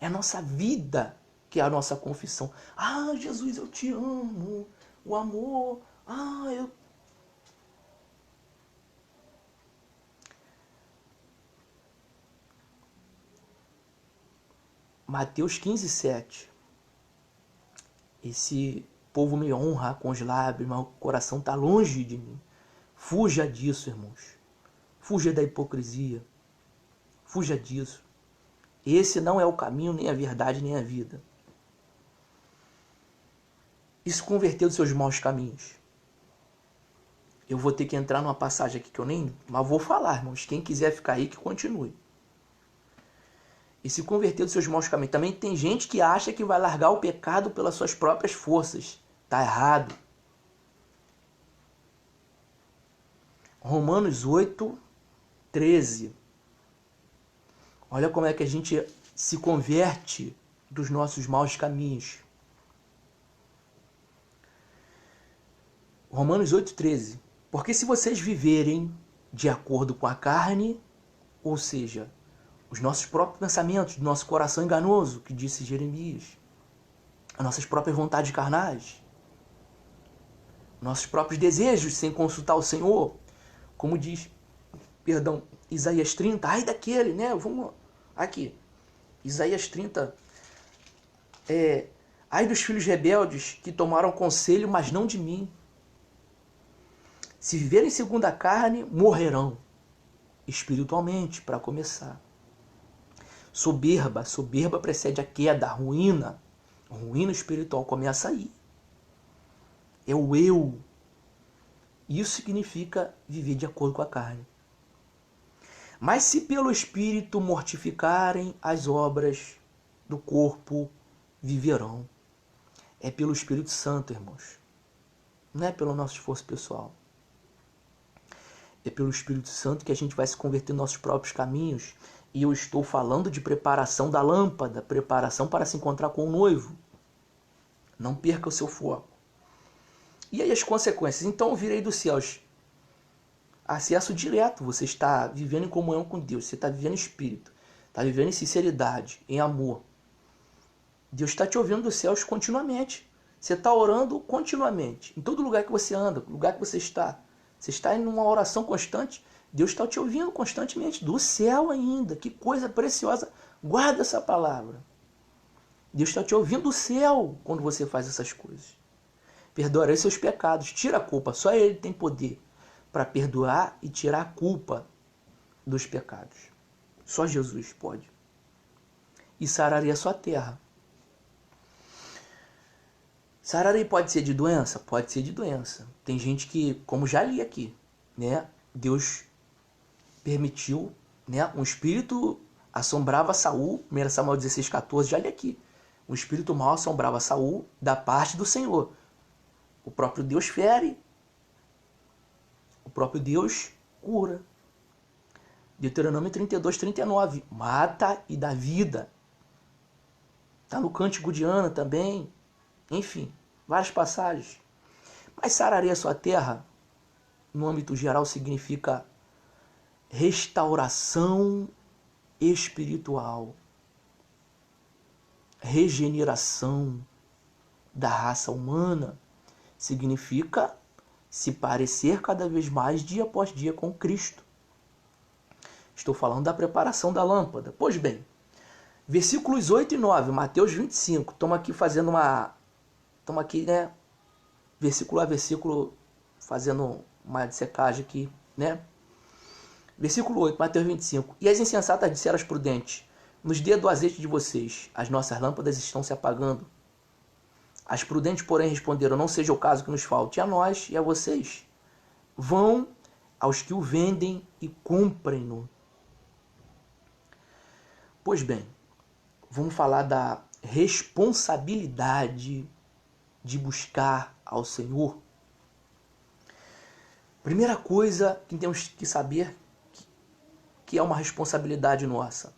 É a nossa vida que é a nossa confissão. Ah, Jesus, eu te amo. O amor. Mateus 15, 7. Esse povo me honra com os lábios, mas o coração está longe de mim. Fuja disso, irmãos. Fuja da hipocrisia. Fuja disso. Esse não é o caminho, nem a verdade, nem a vida. E se converteu dos seus maus caminhos. Eu vou ter que entrar numa passagem aqui que eu nem... Mas vou falar, irmãos. Quem quiser ficar aí, que continue. E se converteu dos seus maus caminhos. Também tem gente que acha que vai largar o pecado pelas suas próprias forças. Está errado. Romanos 8, 13. Olha como é que a gente se converte dos nossos maus caminhos. Romanos 8, 13. Porque se vocês viverem de acordo com a carne, ou seja, os nossos próprios pensamentos, do nosso coração enganoso, que disse Jeremias, as nossas próprias vontades carnais, nossos próprios desejos sem consultar o Senhor, como diz, Isaías 30, ai daquele, né? Vamos aqui, Isaías 30, ai dos filhos rebeldes que tomaram conselho, mas não de mim. Se viverem segundo a carne, morrerão espiritualmente, para começar. Soberba precede a queda, a ruína. A ruína espiritual começa aí. É o eu. Isso significa viver de acordo com a carne. Mas se pelo Espírito mortificarem as obras do corpo, viverão. É pelo Espírito Santo, irmãos. Não é pelo nosso esforço pessoal. É pelo Espírito Santo que a gente vai se converter nos nossos próprios caminhos. E eu estou falando de preparação da lâmpada, preparação para se encontrar com o noivo. Não perca o seu foco. E aí as consequências? Então eu virei dos céus. Acesso direto. Você está vivendo em comunhão com Deus. Você está vivendo em espírito. Está vivendo em sinceridade, em amor. Deus está te ouvindo dos céus continuamente. Você está orando continuamente. Em todo lugar que você anda, lugar que você está. Você está em uma oração constante, Deus está te ouvindo constantemente, do céu ainda. Que coisa preciosa. Guarda essa palavra. Deus está te ouvindo do céu quando você faz essas coisas. Perdoarei seus pecados, tira a culpa, só Ele tem poder. para perdoar e tirar a culpa dos pecados. Só Jesus pode. E sararia a sua terra. Sararia pode ser de doença? Pode ser de doença. Tem gente que, como já li aqui, né? Deus permitiu, né? Um espírito assombrava Saul, 1 Samuel 16,14, já li aqui. Um espírito mau assombrava Saul da parte do Senhor. O próprio Deus fere. O próprio Deus cura. Deuteronômio 32:39. Mata e dá vida. Está no Cântico de Ana também. Enfim, várias passagens. Mas sararia a sua terra, no âmbito geral, significa restauração espiritual. Regeneração da raça humana. Significa se parecer cada vez mais dia após dia com Cristo. Estou falando da preparação da lâmpada. Pois bem, versículos 8 e 9, Mateus 25. Estamos aqui fazendo né? Versículo a versículo, fazendo uma dissecagem aqui, né? Versículo 8, Mateus 25. E as insensatas disseram aos prudentes: nos dê do azeite de vocês, as nossas lâmpadas estão se apagando. As prudentes, porém, responderam: não seja o caso que nos falte a nós e a vocês. Vão aos que o vendem e comprem-no. Pois bem, vamos falar da responsabilidade de buscar ao Senhor. Primeira coisa que temos que saber que é uma responsabilidade nossa.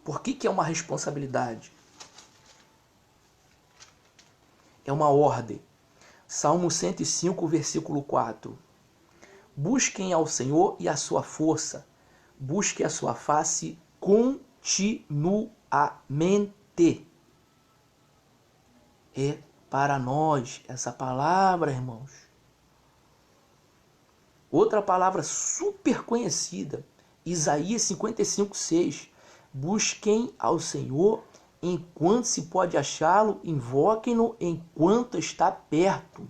Por que é uma responsabilidade? É uma ordem. Salmo 105, versículo 4. Busquem ao Senhor e a sua força. Busquem a sua face continuamente. É para nós essa palavra, irmãos. Outra palavra super conhecida, Isaías 55:6. Busquem ao Senhor enquanto se pode achá-lo, invoquem-no enquanto está perto.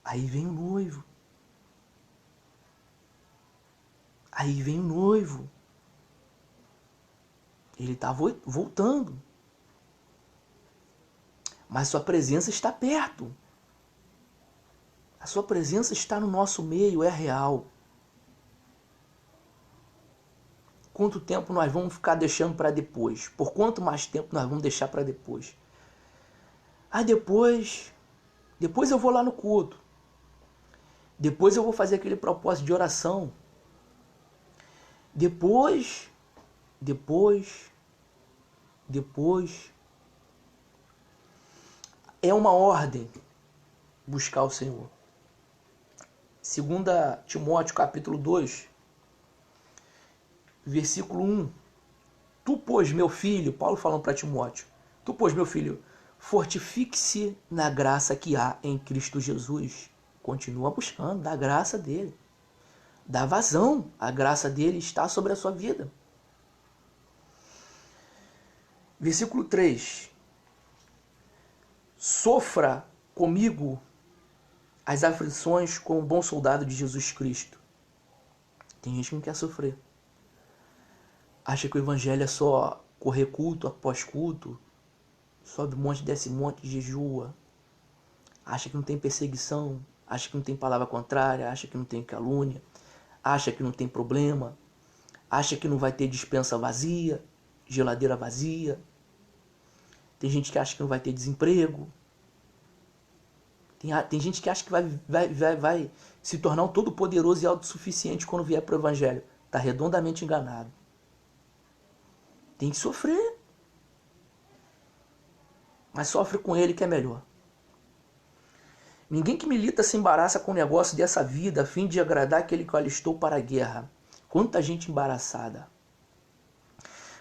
Aí vem o noivo. Aí vem o noivo. Ele está voltando. Mas sua presença está perto. A sua presença está no nosso meio, é real. Quanto tempo nós vamos ficar deixando para depois? Por quanto mais tempo nós vamos deixar para depois? Depois eu vou lá no culto. Depois eu vou fazer aquele propósito de oração. Depois. É uma ordem buscar o Senhor. 2 Timóteo capítulo 2, versículo 1. Tu, pois, meu filho, Paulo falando para Timóteo, tu, pois, meu filho, fortifique-se na graça que há em Cristo Jesus. Continua buscando da graça dele. Dá vazão, a graça dele está sobre a sua vida. Versículo 3. Sofra comigo as aflições como um bom soldado de Jesus Cristo. Tem gente que não quer sofrer. Acha que o evangelho é só correr culto após culto, sobe monte, desce monte, jejua. Acha que não tem perseguição, acha que não tem palavra contrária, acha que não tem calúnia, acha que não tem problema, acha que não vai ter despensa vazia, geladeira vazia. Tem gente que acha que não vai ter desemprego. Tem gente que acha que vai se tornar um todo-poderoso e autossuficiente quando vier para o evangelho. Está redondamente enganado. Tem que sofrer. Mas sofre com ele que é melhor. Ninguém que milita se embaraça com o negócio dessa vida a fim de agradar aquele que o alistou para a guerra. Quanta gente embaraçada.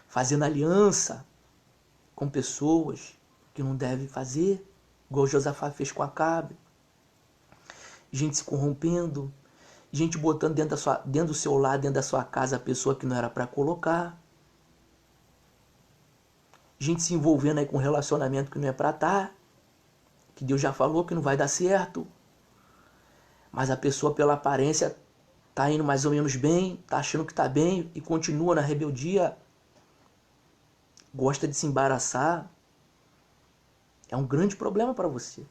Fazendo aliança com pessoas que não deve fazer, igual Josafá fez com Acabe. Gente se corrompendo, gente botando dentro do seu lar, dentro da sua casa, a pessoa que não era para colocar. Gente se envolvendo aí com um relacionamento que não é para estar, que Deus já falou que não vai dar certo. mas a pessoa pela aparência tá indo mais ou menos bem, tá achando que tá bem e continua na rebeldia, gosta de se embaraçar, é um grande problema para você.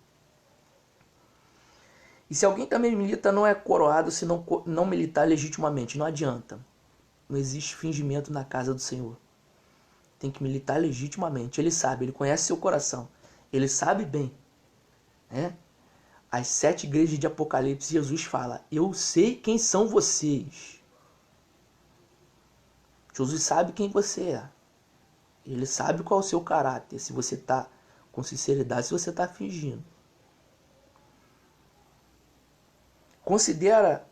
E se alguém também milita, não é coroado se não militar legitimamente. Não adianta. Não existe fingimento na casa do Senhor. Tem que militar legitimamente. Ele sabe, ele conhece seu coração. Ele sabe bem. Né? As 7 igrejas de Apocalipse, Jesus fala: eu sei quem são vocês. Jesus sabe quem você é. Ele sabe qual é o seu caráter. Se você está com sinceridade, se você está fingindo. Considera,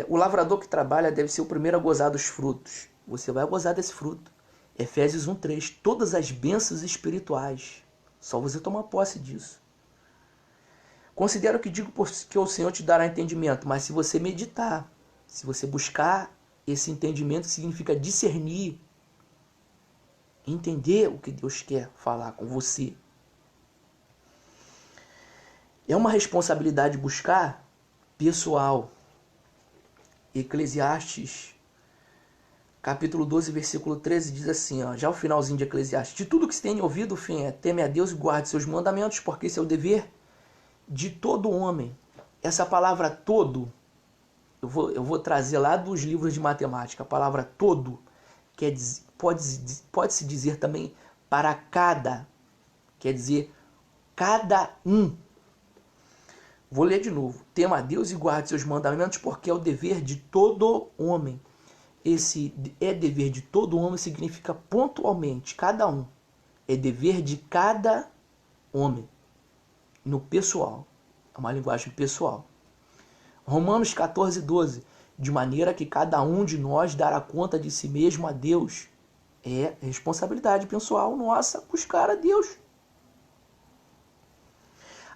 o lavrador que trabalha deve ser o primeiro a gozar dos frutos. Você vai gozar desse fruto. Efésios 1:3. Todas as bênçãos espirituais. Só você tomar posse disso. Considera o que digo porque o Senhor te dará entendimento. Mas se você meditar, se você buscar esse entendimento, que significa discernir, entender o que Deus quer falar com você. É uma responsabilidade buscar pessoal. Eclesiastes, capítulo 12, versículo 13, diz assim, ó, já o finalzinho de Eclesiastes: de tudo que se tem ouvido, o fim é: teme a Deus e guarde seus mandamentos, porque esse é o dever de todo homem. Essa palavra todo, eu vou trazer lá dos livros de matemática. A palavra todo pode-se dizer também para cada, quer dizer cada um. Vou ler de novo. Tema a Deus e guarde seus mandamentos, porque é o dever de todo homem. Esse é dever de todo homem significa pontualmente, cada um. É dever de cada homem. No pessoal. É uma linguagem pessoal. Romanos 14:12. De maneira que cada um de nós dará conta de si mesmo a Deus. É responsabilidade pessoal nossa buscar a Deus.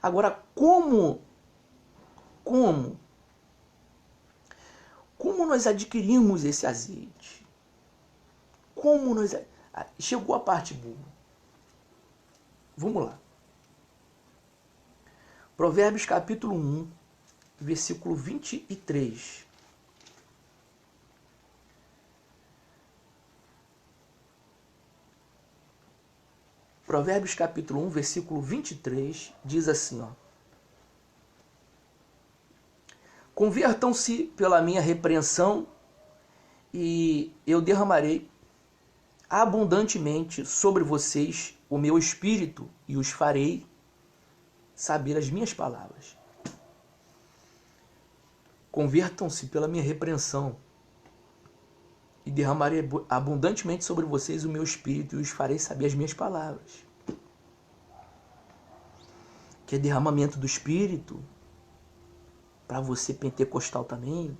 Agora, como nós adquirimos esse azeite? Chegou a parte boa. Vamos lá. Provérbios capítulo 1, versículo 23. Provérbios capítulo 1, versículo 23, diz assim, ó: convertam-se pela minha repreensão e eu derramarei abundantemente sobre vocês o meu espírito e os farei saber as minhas palavras. Convertam-se pela minha repreensão e derramarei abundantemente sobre vocês o meu espírito e os farei saber as minhas palavras. Que é derramamento do espírito para você pentecostal também,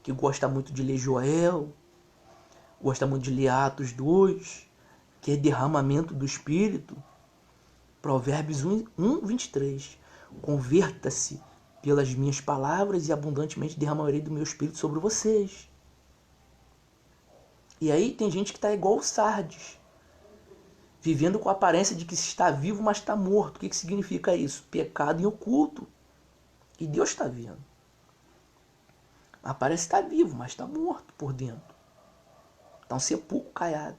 que gosta muito de ler Joel, gosta muito de ler Atos 2, que é derramamento do espírito. Provérbios 1:23. Converta-se pelas minhas palavras e abundantemente derramarei do meu espírito sobre vocês. E aí tem gente que está igual o Sardes, vivendo com a aparência de que está vivo, mas está morto. O que significa isso? Pecado em oculto. E Deus está vendo. Parece estar vivo, mas está morto por dentro. Está um sepulcro caiado.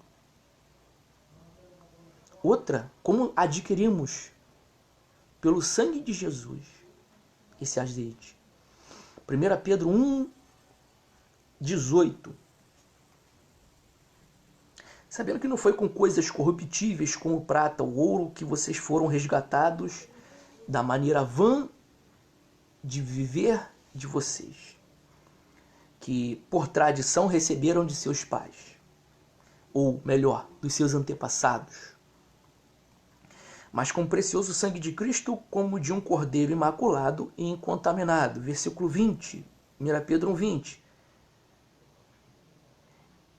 Outra, como adquirimos pelo sangue de Jesus esse azeite? 1 Pedro 1:18. Sabendo que não foi com coisas corruptíveis como prata ou ouro que vocês foram resgatados da maneira vã de viver de vocês, que por tradição receberam de seus pais, ou melhor, dos seus antepassados, mas com o precioso sangue de Cristo, como de um cordeiro imaculado e incontaminado. Versículo 20, 1 Pedro 1:20.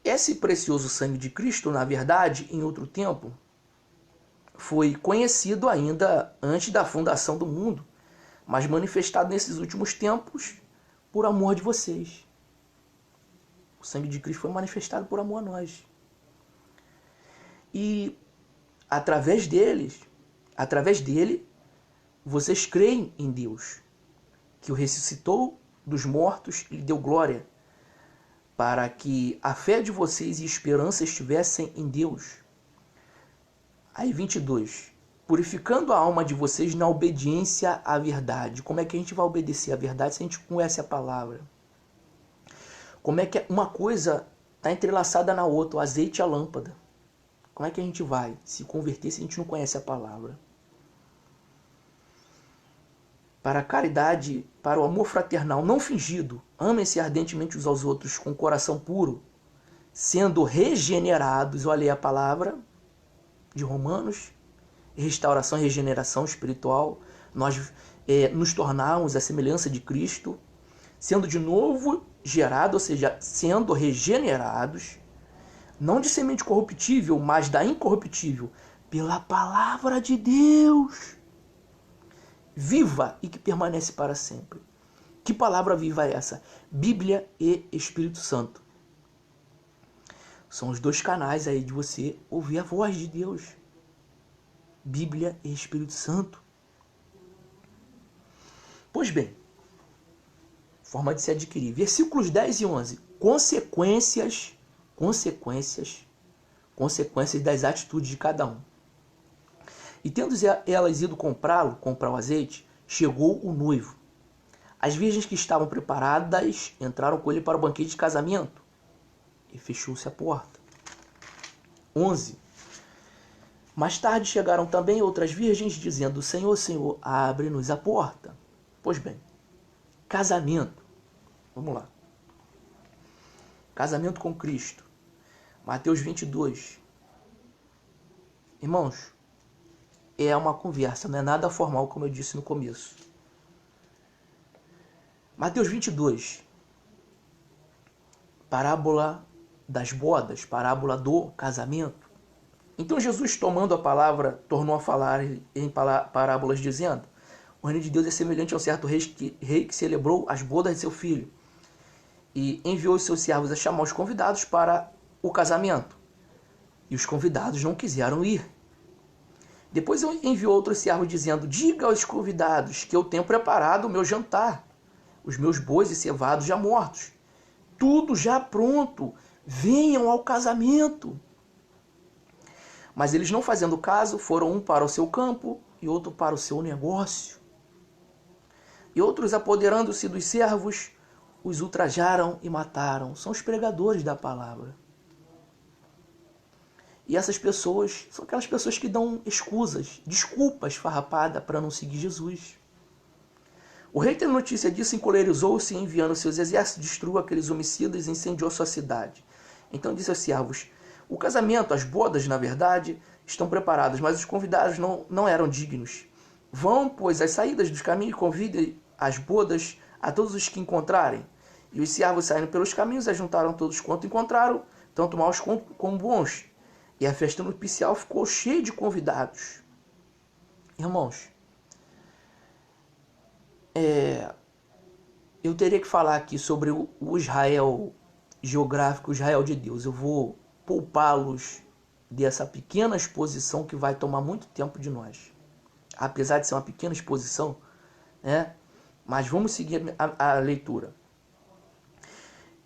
Esse precioso sangue de Cristo, na verdade, em outro tempo, foi conhecido ainda antes da fundação do mundo, mas manifestado nesses últimos tempos por amor de vocês. O sangue de Cristo foi manifestado por amor a nós. E através dele, vocês creem em Deus, que o ressuscitou dos mortos e lhe deu glória, para que a fé de vocês e esperança estivessem em Deus. Aí 22. Purificando a alma de vocês na obediência à verdade. Como é que a gente vai obedecer à verdade se a gente conhece a palavra? Como é que uma coisa está entrelaçada na outra, o azeite e a lâmpada? Como é que a gente vai se converter se a gente não conhece a palavra? Para a caridade, para o amor fraternal não fingido, amem-se ardentemente uns aos outros com coração puro, sendo regenerados, olha aí a palavra de Romanos, restauração e regeneração espiritual, nós nos tornarmos a semelhança de Cristo, sendo de novo gerado, ou seja, sendo regenerados, não de semente corruptível, mas da incorruptível, pela palavra de Deus, viva e que permanece para sempre. Que palavra viva é essa? Bíblia e Espírito Santo. São os dois canais aí de você ouvir a voz de Deus. Bíblia e Espírito Santo. Pois bem, forma de se adquirir. Versículos 10 e 11. Consequências das atitudes de cada um. E tendo elas ido comprar o azeite, chegou o noivo. As virgens que estavam preparadas entraram com ele para o banquete de casamento. E fechou-se a porta. 11. Mais tarde chegaram também outras virgens, dizendo: Senhor, Senhor, abre-nos a porta. Pois bem, casamento. Vamos lá. Casamento com Cristo. Mateus 22. Irmãos, é uma conversa, não é nada formal, como eu disse no começo. Mateus 22. Parábola das bodas, parábola do casamento. Então Jesus, tomando a palavra, tornou a falar em parábolas, dizendo: o reino de Deus é semelhante a um certo rei que celebrou as bodas de seu filho e enviou os seus servos a chamar os convidados para o casamento. E os convidados não quiseram ir. Depois enviou outro servo dizendo: diga aos convidados que eu tenho preparado o meu jantar, os meus bois e cevados já mortos, tudo já pronto, venham ao casamento. Mas eles, não fazendo caso, foram um para o seu campo e outro para o seu negócio. E outros, apoderando-se dos servos, os ultrajaram e mataram. São os pregadores da palavra. E essas pessoas são aquelas pessoas que dão escusas, desculpas farrapadas para não seguir Jesus. O rei, tendo notícia disso, encolerizou-se e, enviando seus exércitos, destruiu aqueles homicidas e incendiou sua cidade. Então disse aos servos: o casamento, as bodas, na verdade, estão preparadas, mas os convidados não eram dignos. Vão, pois, às saídas dos caminhos e convidem às bodas a todos os que encontrarem. E os servos, saindo pelos caminhos, ajuntaram todos quanto encontraram, tanto maus como bons. E a festa nupcial ficou cheia de convidados. Irmãos, eu teria que falar aqui sobre o Israel geográfico, o Israel de Deus. Eu vou poupá-los dessa pequena exposição que vai tomar muito tempo de nós. Apesar de ser uma pequena exposição, né? Mas vamos seguir a leitura.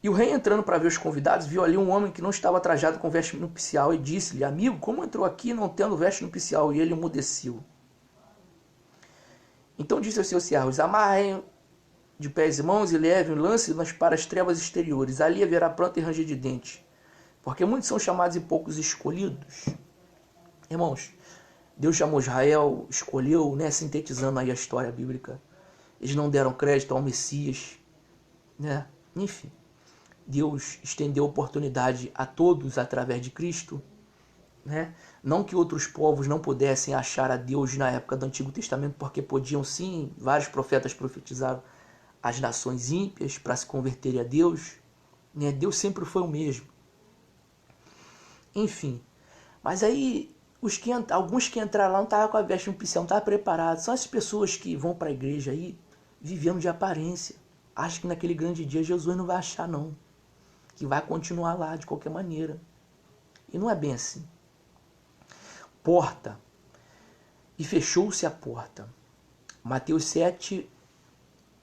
E o rei, entrando para ver os convidados, viu ali um homem que não estava trajado com veste nupcial e disse-lhe: amigo, como entrou aqui não tendo veste nupcial? E ele emudeceu. Então disse aos seus servos: amarrem de pés e mãos e levem, lance-nos para as trevas exteriores. Ali haverá pranto e ranger de dentes, porque muitos são chamados e poucos escolhidos. Irmãos, Deus chamou Israel, escolheu, né, sintetizando aí a história bíblica. Eles não deram crédito ao Messias, né? Enfim, Deus estendeu oportunidade a todos através de Cristo, né? Não que outros povos não pudessem achar a Deus na época do Antigo Testamento, porque podiam sim, vários profetas profetizaram as nações ímpias para se converterem a Deus, né? Deus sempre foi o mesmo. Enfim, mas aí alguns que entraram lá não estavam com a veste nupcial, não estavam preparados. São essas pessoas que vão para a igreja aí vivendo de aparência. Acham que naquele grande dia Jesus não vai achar, não. Que vai continuar lá de qualquer maneira. E não é bem assim. Porta. E fechou-se a porta. Mateus 7,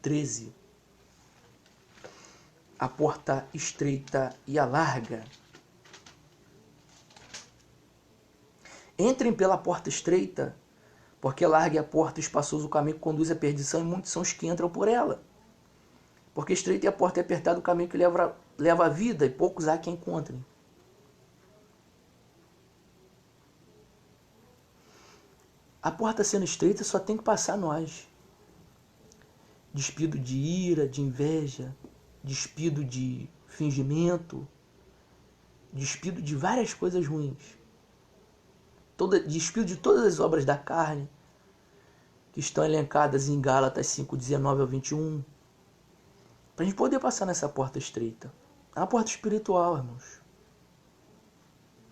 13. a porta estreita e a larga. Entrem pela porta estreita, porque larga é a porta, espaçoso o caminho que conduz à perdição, e muitos são os que entram por ela. Porque estreita é a porta e apertado o caminho que leva à vida, e poucos há que encontrem. A porta sendo estreita só tem que passar nós. Despido de ira, de inveja, despido de fingimento, despido de várias coisas ruins. Despido de todas as obras da carne, que estão elencadas em Gálatas 5:19 ao 21. Para a gente poder passar nessa porta estreita. É uma porta espiritual, irmãos.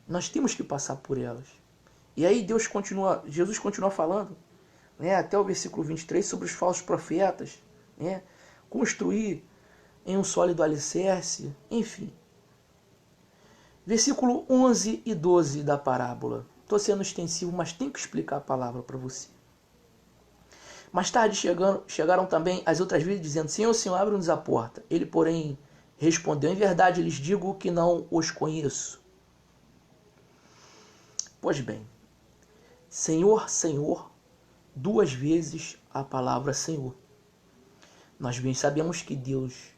Nós temos que passar por elas. E aí Jesus continua falando, né, até o versículo 23, sobre os falsos profetas, né, construir em um sólido alicerce, enfim. Versículo 11 e 12 da parábola. Estou sendo extensivo, mas tenho que explicar a palavra para você. Mais tarde chegaram também as outras vezes, dizendo: Senhor, Senhor, abre-nos a porta. Ele, porém, respondeu: Em verdade lhes digo que não os conheço. Pois bem, Senhor, Senhor, duas vezes a palavra Senhor. Nós bem sabemos que Deus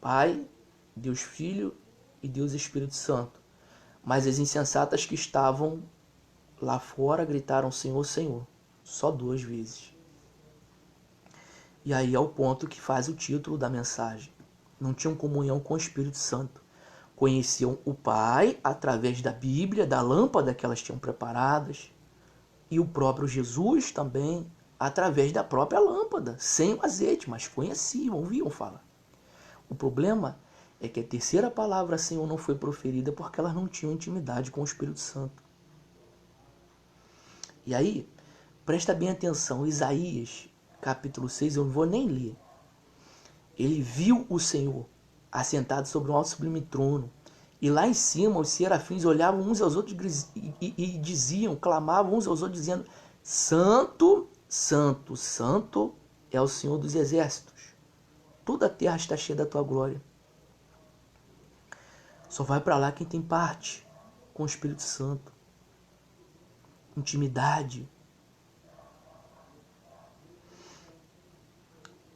Pai, Deus Filho e Deus Espírito Santo. Mas as insensatas que estavam lá fora gritaram: Senhor, Senhor. Só duas vezes. E aí é o ponto que faz o título da mensagem. Não tinham comunhão com o Espírito Santo. Conheciam o Pai através da Bíblia, da lâmpada que elas tinham preparadas, e o próprio Jesus também através da própria lâmpada, sem o azeite, mas conheciam, ouviam falar. O problema é que a terceira palavra Senhor não foi proferida porque elas não tinham intimidade com o Espírito Santo. E aí, presta bem atenção, Isaías, capítulo 6, eu não vou nem ler. Ele viu o Senhor assentado sobre um alto sublime trono, e lá em cima os serafins olhavam uns aos outros e diziam, clamavam uns aos outros, dizendo: Santo, Santo, Santo é o Senhor dos exércitos. Toda a terra está cheia da tua glória. Só vai para lá quem tem parte com o Espírito Santo. Intimidade.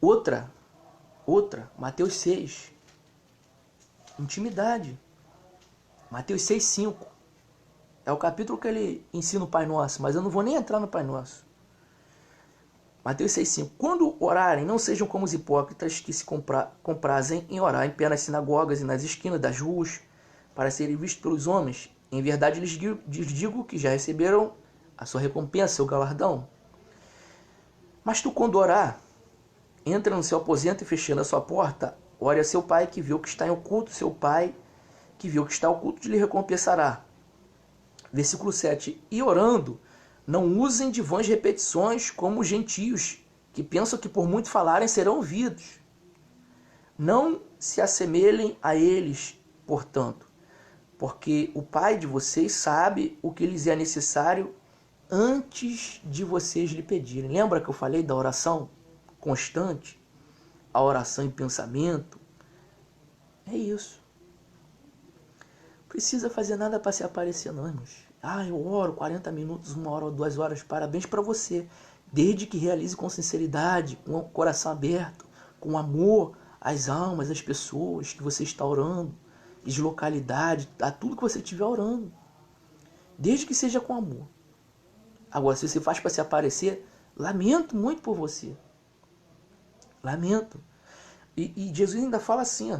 Outra, Mateus 6. Intimidade. Mateus 6:5. É o capítulo que ele ensina o Pai Nosso, mas eu não vou nem entrar no Pai Nosso. Mateus 6:5. Quando orarem, não sejam como os hipócritas que se comprazem em orar em pé nas sinagogas e nas esquinas das ruas, para serem vistos pelos homens. Em verdade lhes digo que já receberam a sua recompensa, seu galardão. Mas tu, quando orar, entra no seu aposento e, fechando a sua porta, ore a seu pai que vê o que está em oculto. Seu pai que vê o que está oculto lhe recompensará. Versículo 7. E orando, não usem de vãs repetições como os gentios, que pensam que por muito falarem serão ouvidos. Não se assemelhem a eles, portanto, porque o Pai de vocês sabe o que lhes é necessário antes de vocês lhe pedirem. Lembra que eu falei da oração constante? A oração em pensamento? É isso. Não precisa fazer nada para se aparecer, não, irmãos. Eu oro 40 minutos, 1 hora ou 2 horas. Parabéns para você. Desde que realize com sinceridade, com o coração aberto, com amor às almas, às pessoas que você está orando, de localidade, a tudo que você estiver orando. Desde que seja com amor. Agora, se você faz para se aparecer, lamento muito por você. Lamento. E Jesus ainda fala assim, ó,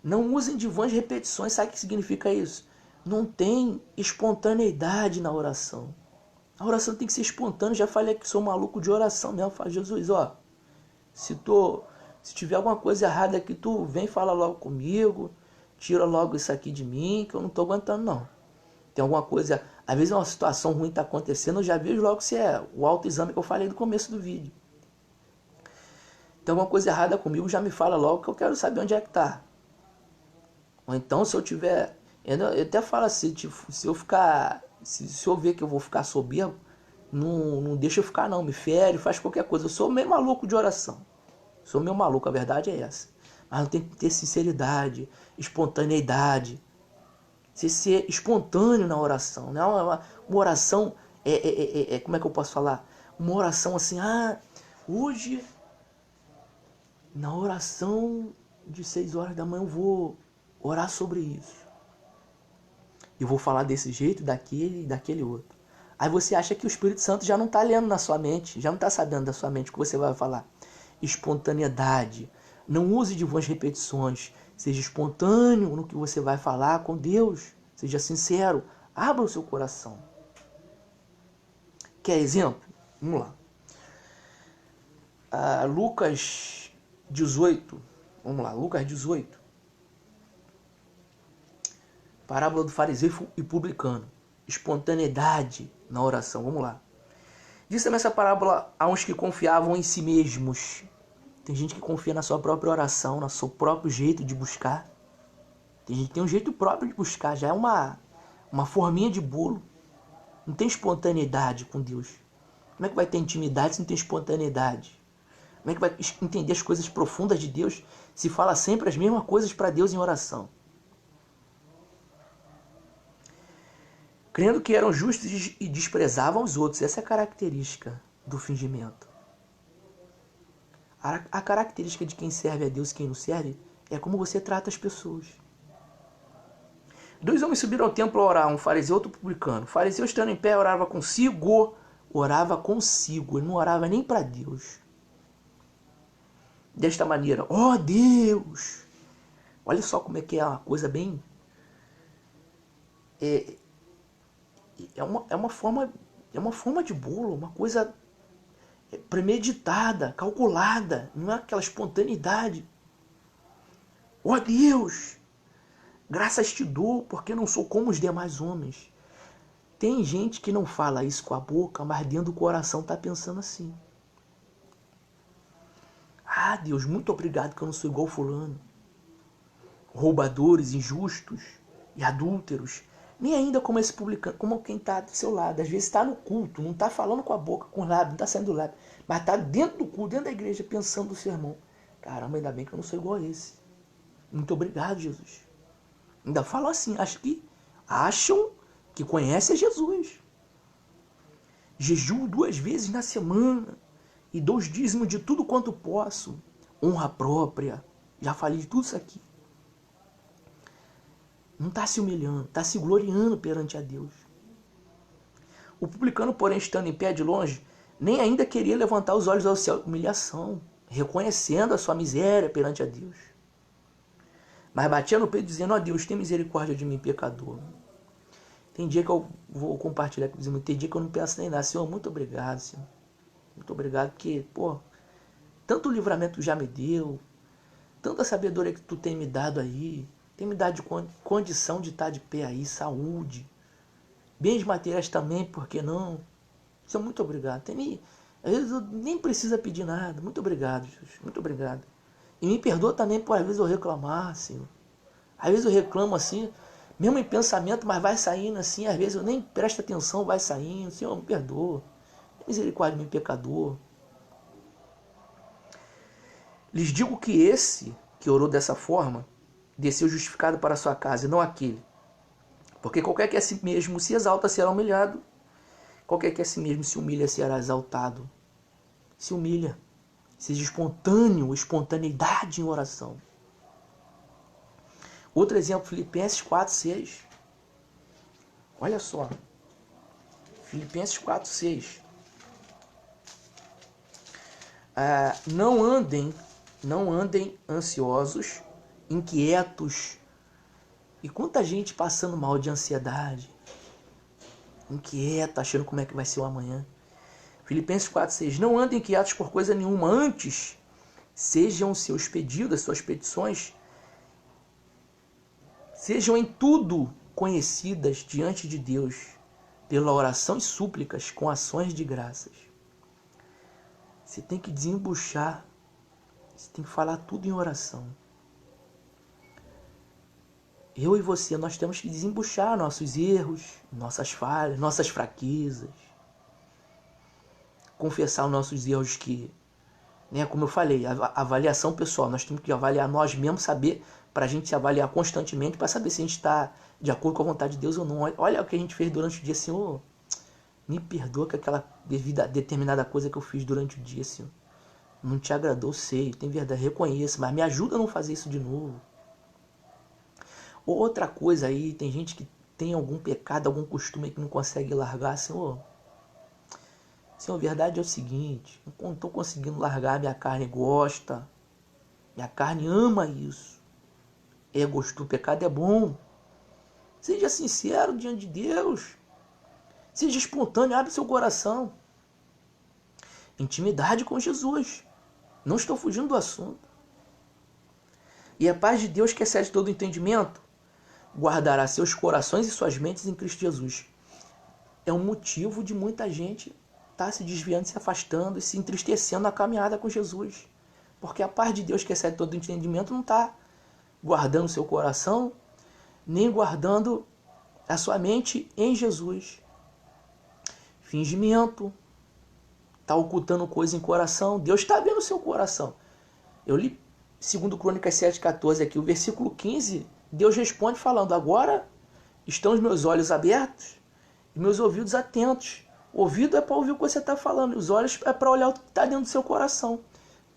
não usem de vãs repetições. Sabe o que significa isso? Não tem espontaneidade na oração. A oração tem que ser espontânea. Já falei que sou maluco de oração mesmo. Falo: Jesus, ó, se tiver alguma coisa errada aqui, tu vem falar logo comigo, tira logo isso aqui de mim, que eu não estou aguentando, não. Tem alguma coisa, às vezes uma situação ruim está acontecendo, eu já vejo logo se é o autoexame que eu falei no começo do vídeo. Tem alguma coisa errada comigo, já me fala logo, que eu quero saber onde é que está. Ou então, se eu tiver... Eu até falo assim, tipo, se eu ver que eu vou ficar soberbo, não deixa eu ficar, não. Me fere, faz qualquer coisa. Eu sou meio maluco de oração. Sou meio maluco, a verdade é essa. mas tem que ter sinceridade, espontaneidade. Você ser espontâneo na oração. Não é uma oração, como é que eu posso falar? Uma oração assim, hoje, na oração de 6 horas da manhã eu vou orar sobre isso. Eu vou falar desse jeito, daquele e daquele outro. Aí você acha que o Espírito Santo já não está lendo na sua mente, já não está sabendo da sua mente o que você vai falar. Espontaneidade. Não use de vãs repetições. Seja espontâneo no que você vai falar com Deus. Seja sincero. Abra o seu coração. Quer exemplo? Vamos lá. Lucas 18. Vamos lá, Lucas 18. Parábola do fariseu e publicano. Espontaneidade na oração. Vamos lá. Diz também essa parábola a uns que confiavam em si mesmos. Tem gente que confia na sua própria oração, no seu próprio jeito de buscar. Tem gente que tem um jeito próprio de buscar, já é uma forminha de bolo. Não tem espontaneidade com Deus. Como é que vai ter intimidade se não tem espontaneidade? Como é que vai entender as coisas profundas de Deus se fala sempre as mesmas coisas para Deus em oração? Crendo que eram justos e desprezavam os outros. Essa é a característica do fingimento. A característica de quem serve a Deus e quem não serve é como você trata as pessoas. 2 homens subiram ao templo a orar, um fariseu e outro publicano. O fariseu, estando em pé, orava consigo. Ele não orava nem para Deus. Desta maneira, ó Deus! Olha só como é que é uma coisa bem... É uma forma de bolo, uma coisa premeditada, calculada, não é aquela espontaneidade. Ó Deus, graças te dou, porque não sou como os demais homens. Tem gente que não fala isso com a boca, mas dentro do coração está pensando assim. Deus, muito obrigado que eu não sou igual fulano. Roubadores, injustos e adúlteros. Nem ainda como esse publicano, como quem está do seu lado. Às vezes está no culto, não está falando com a boca, com o lábio, não está saindo do lábio. Mas está dentro do culto, dentro da igreja, pensando no sermão. Caramba, ainda bem que eu não sou igual a esse. Muito obrigado, Jesus. Ainda falam assim, acham que conhecem Jesus. Jejuo 2 vezes na semana e dou os dízimos de tudo quanto posso. Honra própria. Já falei de tudo isso aqui. Não está se humilhando, está se gloriando perante a Deus. O publicano, porém, estando em pé de longe, nem ainda queria levantar os olhos ao céu. Humilhação, reconhecendo a sua miséria perante a Deus. Mas batia no peito dizendo, ó Deus, tem misericórdia de mim, pecador. Tem dia que eu vou compartilhar com os irmãos, tem dia que eu não penso nem nada. Senhor, muito obrigado, Senhor. Muito obrigado, porque, tanto livramento já me deu, tanta sabedoria que tu tem me dado aí, tem me dado de condição de estar de pé aí, saúde, bens materiais também, por que não? Senhor, muito obrigado. Às vezes eu nem preciso pedir nada. Muito obrigado, Jesus. Muito obrigado. E me perdoa também por às vezes eu reclamar, Senhor. Às vezes eu reclamo assim, mesmo em pensamento, mas vai saindo assim. Às vezes eu nem presto atenção, vai saindo. Senhor, me perdoa. Misericórdia, meu pecador. Lhes digo que esse que orou dessa forma desceu justificado para a sua casa, e não aquele. Porque qualquer que a si mesmo se exalta será humilhado. Qualquer que a si mesmo se humilha será exaltado. Se humilha. Seja espontâneo, espontaneidade em oração. Outro exemplo, Filipenses 4:6. Olha só. Filipenses 4:6. Não andem ansiosos, inquietos. E quanta gente passando mal de ansiedade, inquieta, achando como é que vai ser o amanhã. Filipenses 4:6. Não andem inquietos por coisa nenhuma, antes sejam seus pedidos, as suas petições, sejam em tudo conhecidas diante de Deus, pela oração e súplicas, com ações de graças. Você tem que desembuchar, você tem que falar tudo em oração. Eu e você, nós temos que desembuchar nossos erros, nossas falhas, nossas fraquezas. Confessar os nossos erros que né? Como eu falei, avaliação pessoal. Nós temos que avaliar nós mesmos, saber, para a gente se avaliar constantemente, para saber se a gente está de acordo com a vontade de Deus ou não. Olha o que a gente fez durante o dia, Senhor. Me perdoa que aquela determinada coisa que eu fiz durante o dia, Senhor, não te agradou, sei, tem verdade, reconheço, mas me ajuda a não fazer isso de novo. Outra coisa aí, tem gente que tem algum pecado, algum costume que não consegue largar, Senhor, a verdade é o seguinte, não estou conseguindo largar, minha carne gosta, minha carne ama isso, é gostoso, o pecado é bom, seja sincero diante de Deus, seja espontâneo, abre seu coração, intimidade com Jesus, não estou fugindo do assunto, e a paz de Deus que excede todo entendimento, guardará seus corações e suas mentes em Cristo Jesus. É um motivo de muita gente estar se desviando, se afastando e se entristecendo na caminhada com Jesus. Porque a paz de Deus que excede todo entendimento não está guardando seu coração, nem guardando a sua mente em Jesus. Fingimento, está ocultando coisa em coração. Deus está vendo o seu coração. Eu li 2 Crônicas 7,14 aqui, o versículo 15, Deus responde falando, agora estão os meus olhos abertos e meus ouvidos atentos. O ouvido é para ouvir o que você está falando, os olhos é para olhar o que está dentro do seu coração.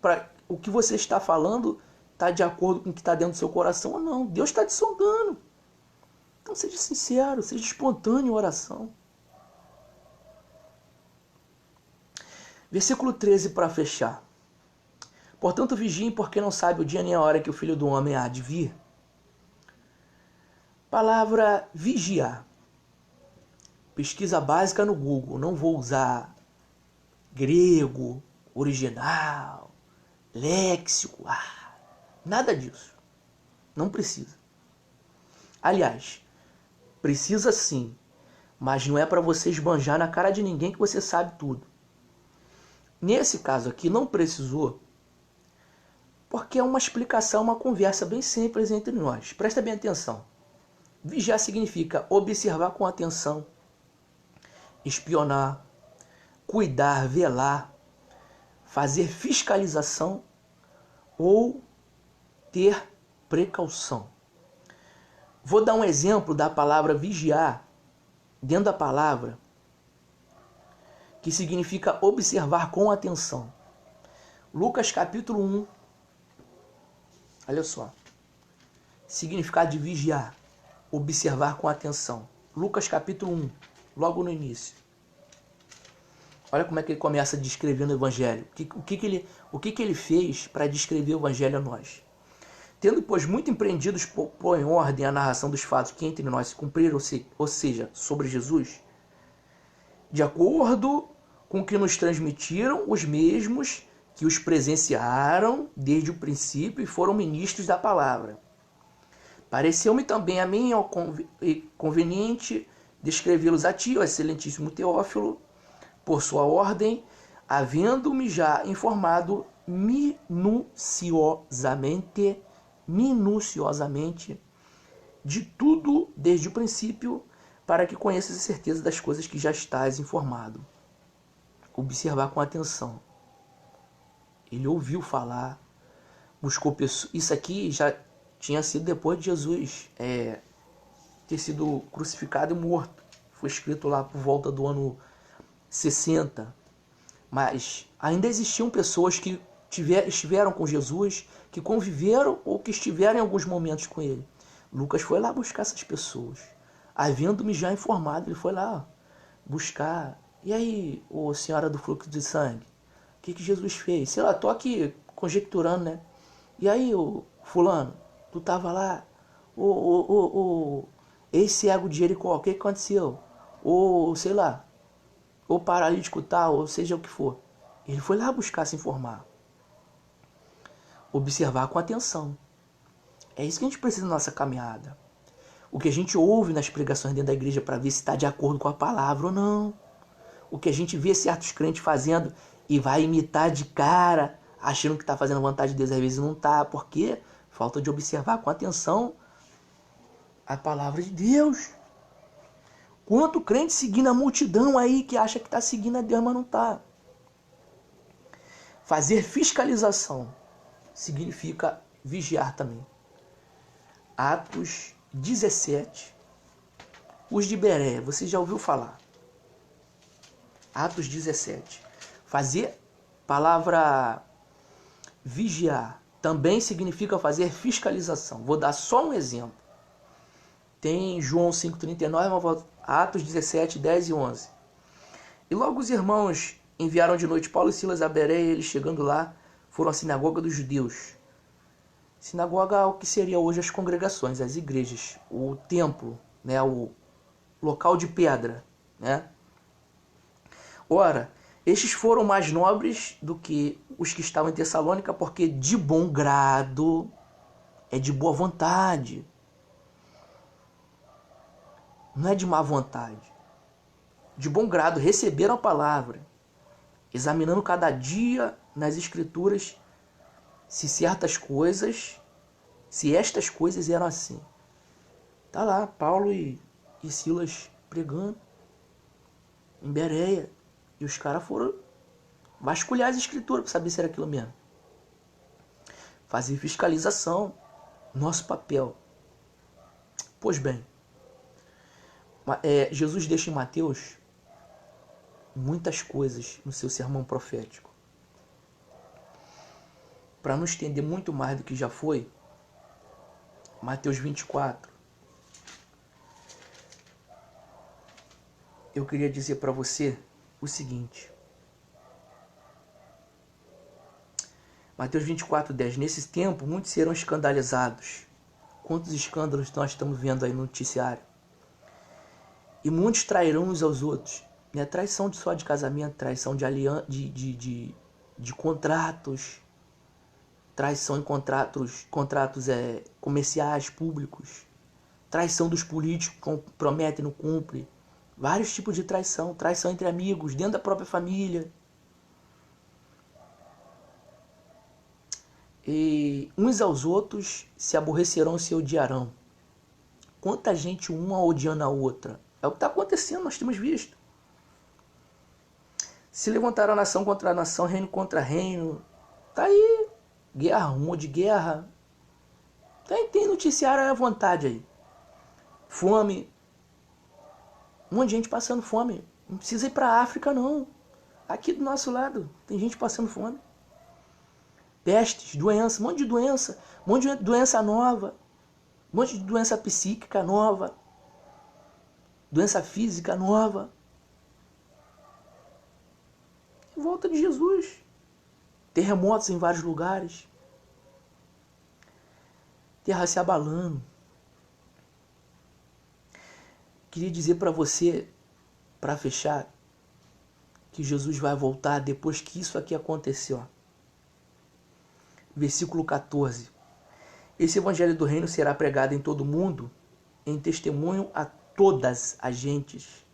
Para o que você está falando está de acordo com o que está dentro do seu coração ou não. Deus está te sondando. Então seja sincero, seja espontâneo em oração. Versículo 13 para fechar. Portanto, vigiem, porque não sabe o dia nem a hora que o Filho do Homem há de vir. Palavra vigiar. Pesquisa básica no Google. Não vou usar grego, original, léxico. Nada disso. Não precisa. Aliás, precisa sim, mas não é para você esbanjar na cara de ninguém que você sabe tudo. Nesse caso aqui, não precisou, porque é uma explicação, uma conversa bem simples entre nós. Presta bem atenção. Vigiar significa observar com atenção, espionar, cuidar, velar, fazer fiscalização ou ter precaução. Vou dar um exemplo da palavra vigiar, dentro da palavra, que significa observar com atenção. Lucas capítulo 1, olha só, significado de vigiar, observar com atenção. Lucas capítulo 1, logo no início. Olha como é que ele começa descrevendo o evangelho. O que ele fez para descrever o evangelho a nós. Tendo, pois, muito empreendidos pôr em ordem a narração dos fatos que entre nós se cumpriram, ou seja, sobre Jesus, de acordo com o que nos transmitiram os mesmos que os presenciaram desde o princípio e foram ministros da palavra. Pareceu-me também a mim conveniente descrevê-los a ti, ó excelentíssimo Teófilo, por sua ordem, havendo-me já informado minuciosamente de tudo desde o princípio, para que conheças a certeza das coisas que já estás informado. Observar com atenção. Ele ouviu falar, buscou pessoas. Isso aqui já tinha sido depois de Jesus ter sido crucificado e morto. Foi escrito lá por volta do ano 60. Mas ainda existiam pessoas que estiveram com Jesus, que conviveram ou que estiveram em alguns momentos com ele. Lucas foi lá buscar essas pessoas. Havendo-me já informado, ele foi lá buscar. E aí, ô senhora do fluxo de sangue, o que Jesus fez? Sei lá, tô aqui conjecturando, né? E aí, ô fulano, tu tava lá, esse cego de Jericó, o que aconteceu? Ou, sei lá, ou paralítico tal, ou seja o que for. Ele foi lá buscar se informar. Observar com atenção. É isso que a gente precisa na nossa caminhada. O que a gente ouve nas pregações dentro da igreja para ver se está de acordo com a palavra ou não. O que a gente vê certos crentes fazendo e vai imitar de cara, achando que está fazendo a vontade de Deus, às vezes não está. Por quê? Falta de observar com atenção a palavra de Deus. Quanto crente seguindo a multidão aí que acha que está seguindo a Deus, mas não está. Fazer fiscalização significa vigiar também. Atos 17. Os de Bereia, você já ouviu falar? Atos 17. Fazer, palavra vigiar, também significa fazer fiscalização. Vou dar só um exemplo. Tem João 5,39, Atos 17, 10 e 11. E logo os irmãos enviaram de noite Paulo e Silas a Bereia, eles chegando lá, foram à sinagoga dos judeus. Sinagoga é o que seria hoje as congregações, as igrejas, o templo, né, o local de pedra, né? Ora, estes foram mais nobres do que os que estavam em Tessalônica, porque de bom grado, é de boa vontade, não é de má vontade. De bom grado receberam a palavra, examinando cada dia nas escrituras se estas coisas eram assim. Tá lá Paulo e Silas pregando em Bereia, e os caras foram vasculhar as escrituras para saber se era aquilo mesmo. Fazer fiscalização, nosso papel. Pois bem, Jesus deixa em Mateus muitas coisas no seu sermão profético. Para não estender muito mais do que já foi, Mateus 24, eu queria dizer para você o seguinte. Mateus 24, 10. Nesse tempo, muitos serão escandalizados. Quantos escândalos nós estamos vendo aí no noticiário? E muitos trairão uns aos outros. Não é traição só de casamento, traição de aliança, de contratos, traição em contratos comerciais, públicos, traição dos políticos que prometem e não cumprem, vários tipos de traição, traição entre amigos, dentro da própria família. E uns aos outros se aborrecerão e se odiarão. Quanta gente uma odiando a outra. É o que está acontecendo, nós temos visto. Se levantará nação contra nação, reino contra reino. Tá aí. Guerra, rumor de guerra. Tem noticiário à vontade aí. Fome. Um monte de gente passando fome. Não precisa ir para a África, não. Aqui do nosso lado tem gente passando fome. Pestes, doença, um monte de doença nova. Um monte de doença psíquica nova. Doença física nova. Em volta de Jesus. Terremotos em vários lugares. Terra se abalando. Queria dizer para você, para fechar, que Jesus vai voltar depois que isso aqui aconteceu. Versículo 14. Esse evangelho do reino será pregado em todo o mundo, em testemunho a todas as gentes,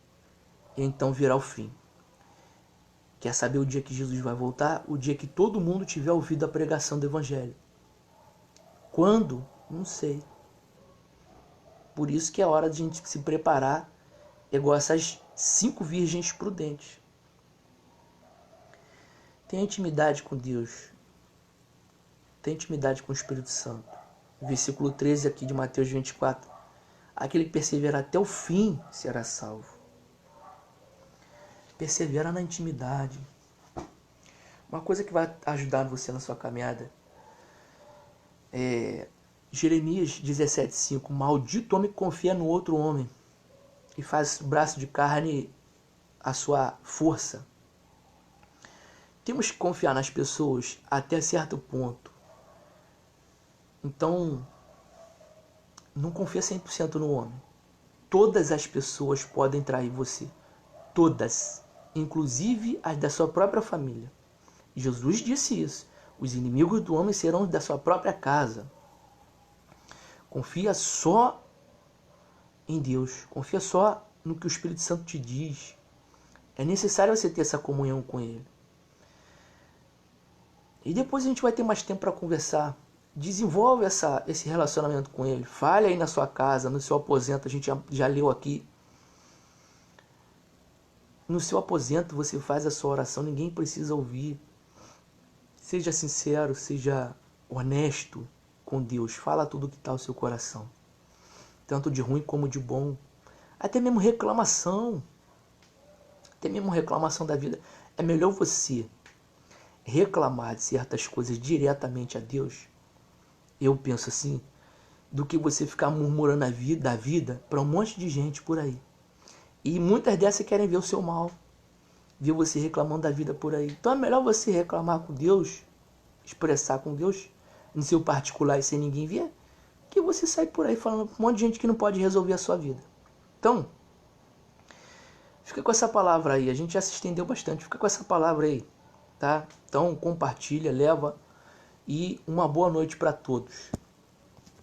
e então virá o fim. Quer saber o dia que Jesus vai voltar? O dia que todo mundo tiver ouvido a pregação do evangelho. Quando? Não sei. Por isso que é hora de a gente se preparar, igual essas 5 virgens prudentes. Tenha intimidade com Deus. Tenha intimidade com o Espírito Santo. Versículo 13 aqui de Mateus 24. Aquele que perseverar até o fim será salvo. Persevera na intimidade. Uma coisa que vai ajudar você na sua caminhada é Jeremias 17,5. Maldito homem que confia no outro homem e faz braço de carne a sua força. Temos que confiar nas pessoas até certo ponto. Então, não confia 100% no homem. Todas as pessoas podem trair você. Todas. Inclusive as da sua própria família. Jesus disse isso. Os inimigos do homem serão da sua própria casa. Confia só em Deus. Confia só no que o Espírito Santo te diz. É necessário você ter essa comunhão com Ele. E depois a gente vai ter mais tempo para conversar. Desenvolve esse relacionamento com Ele. Fale aí na sua casa, no seu aposento. A gente já leu aqui. No seu aposento você faz a sua oração. Ninguém precisa ouvir. Seja sincero, seja honesto com Deus. Fala tudo que está no seu coração. Tanto de ruim como de bom. Até mesmo reclamação. Até mesmo reclamação da vida. É melhor você reclamar de certas coisas diretamente a Deus. Eu penso assim. Do que você ficar murmurando da vida para um monte de gente por aí. E muitas dessas querem ver o seu mal. Ver você reclamando da vida por aí. Então é melhor você reclamar com Deus, expressar com Deus, no seu particular e sem ninguém ver, que você sair por aí falando com um monte de gente que não pode resolver a sua vida. Então, fica com essa palavra aí. A gente já se estendeu bastante. Fica com essa palavra aí, tá? Então, compartilha, leva e uma boa noite para todos.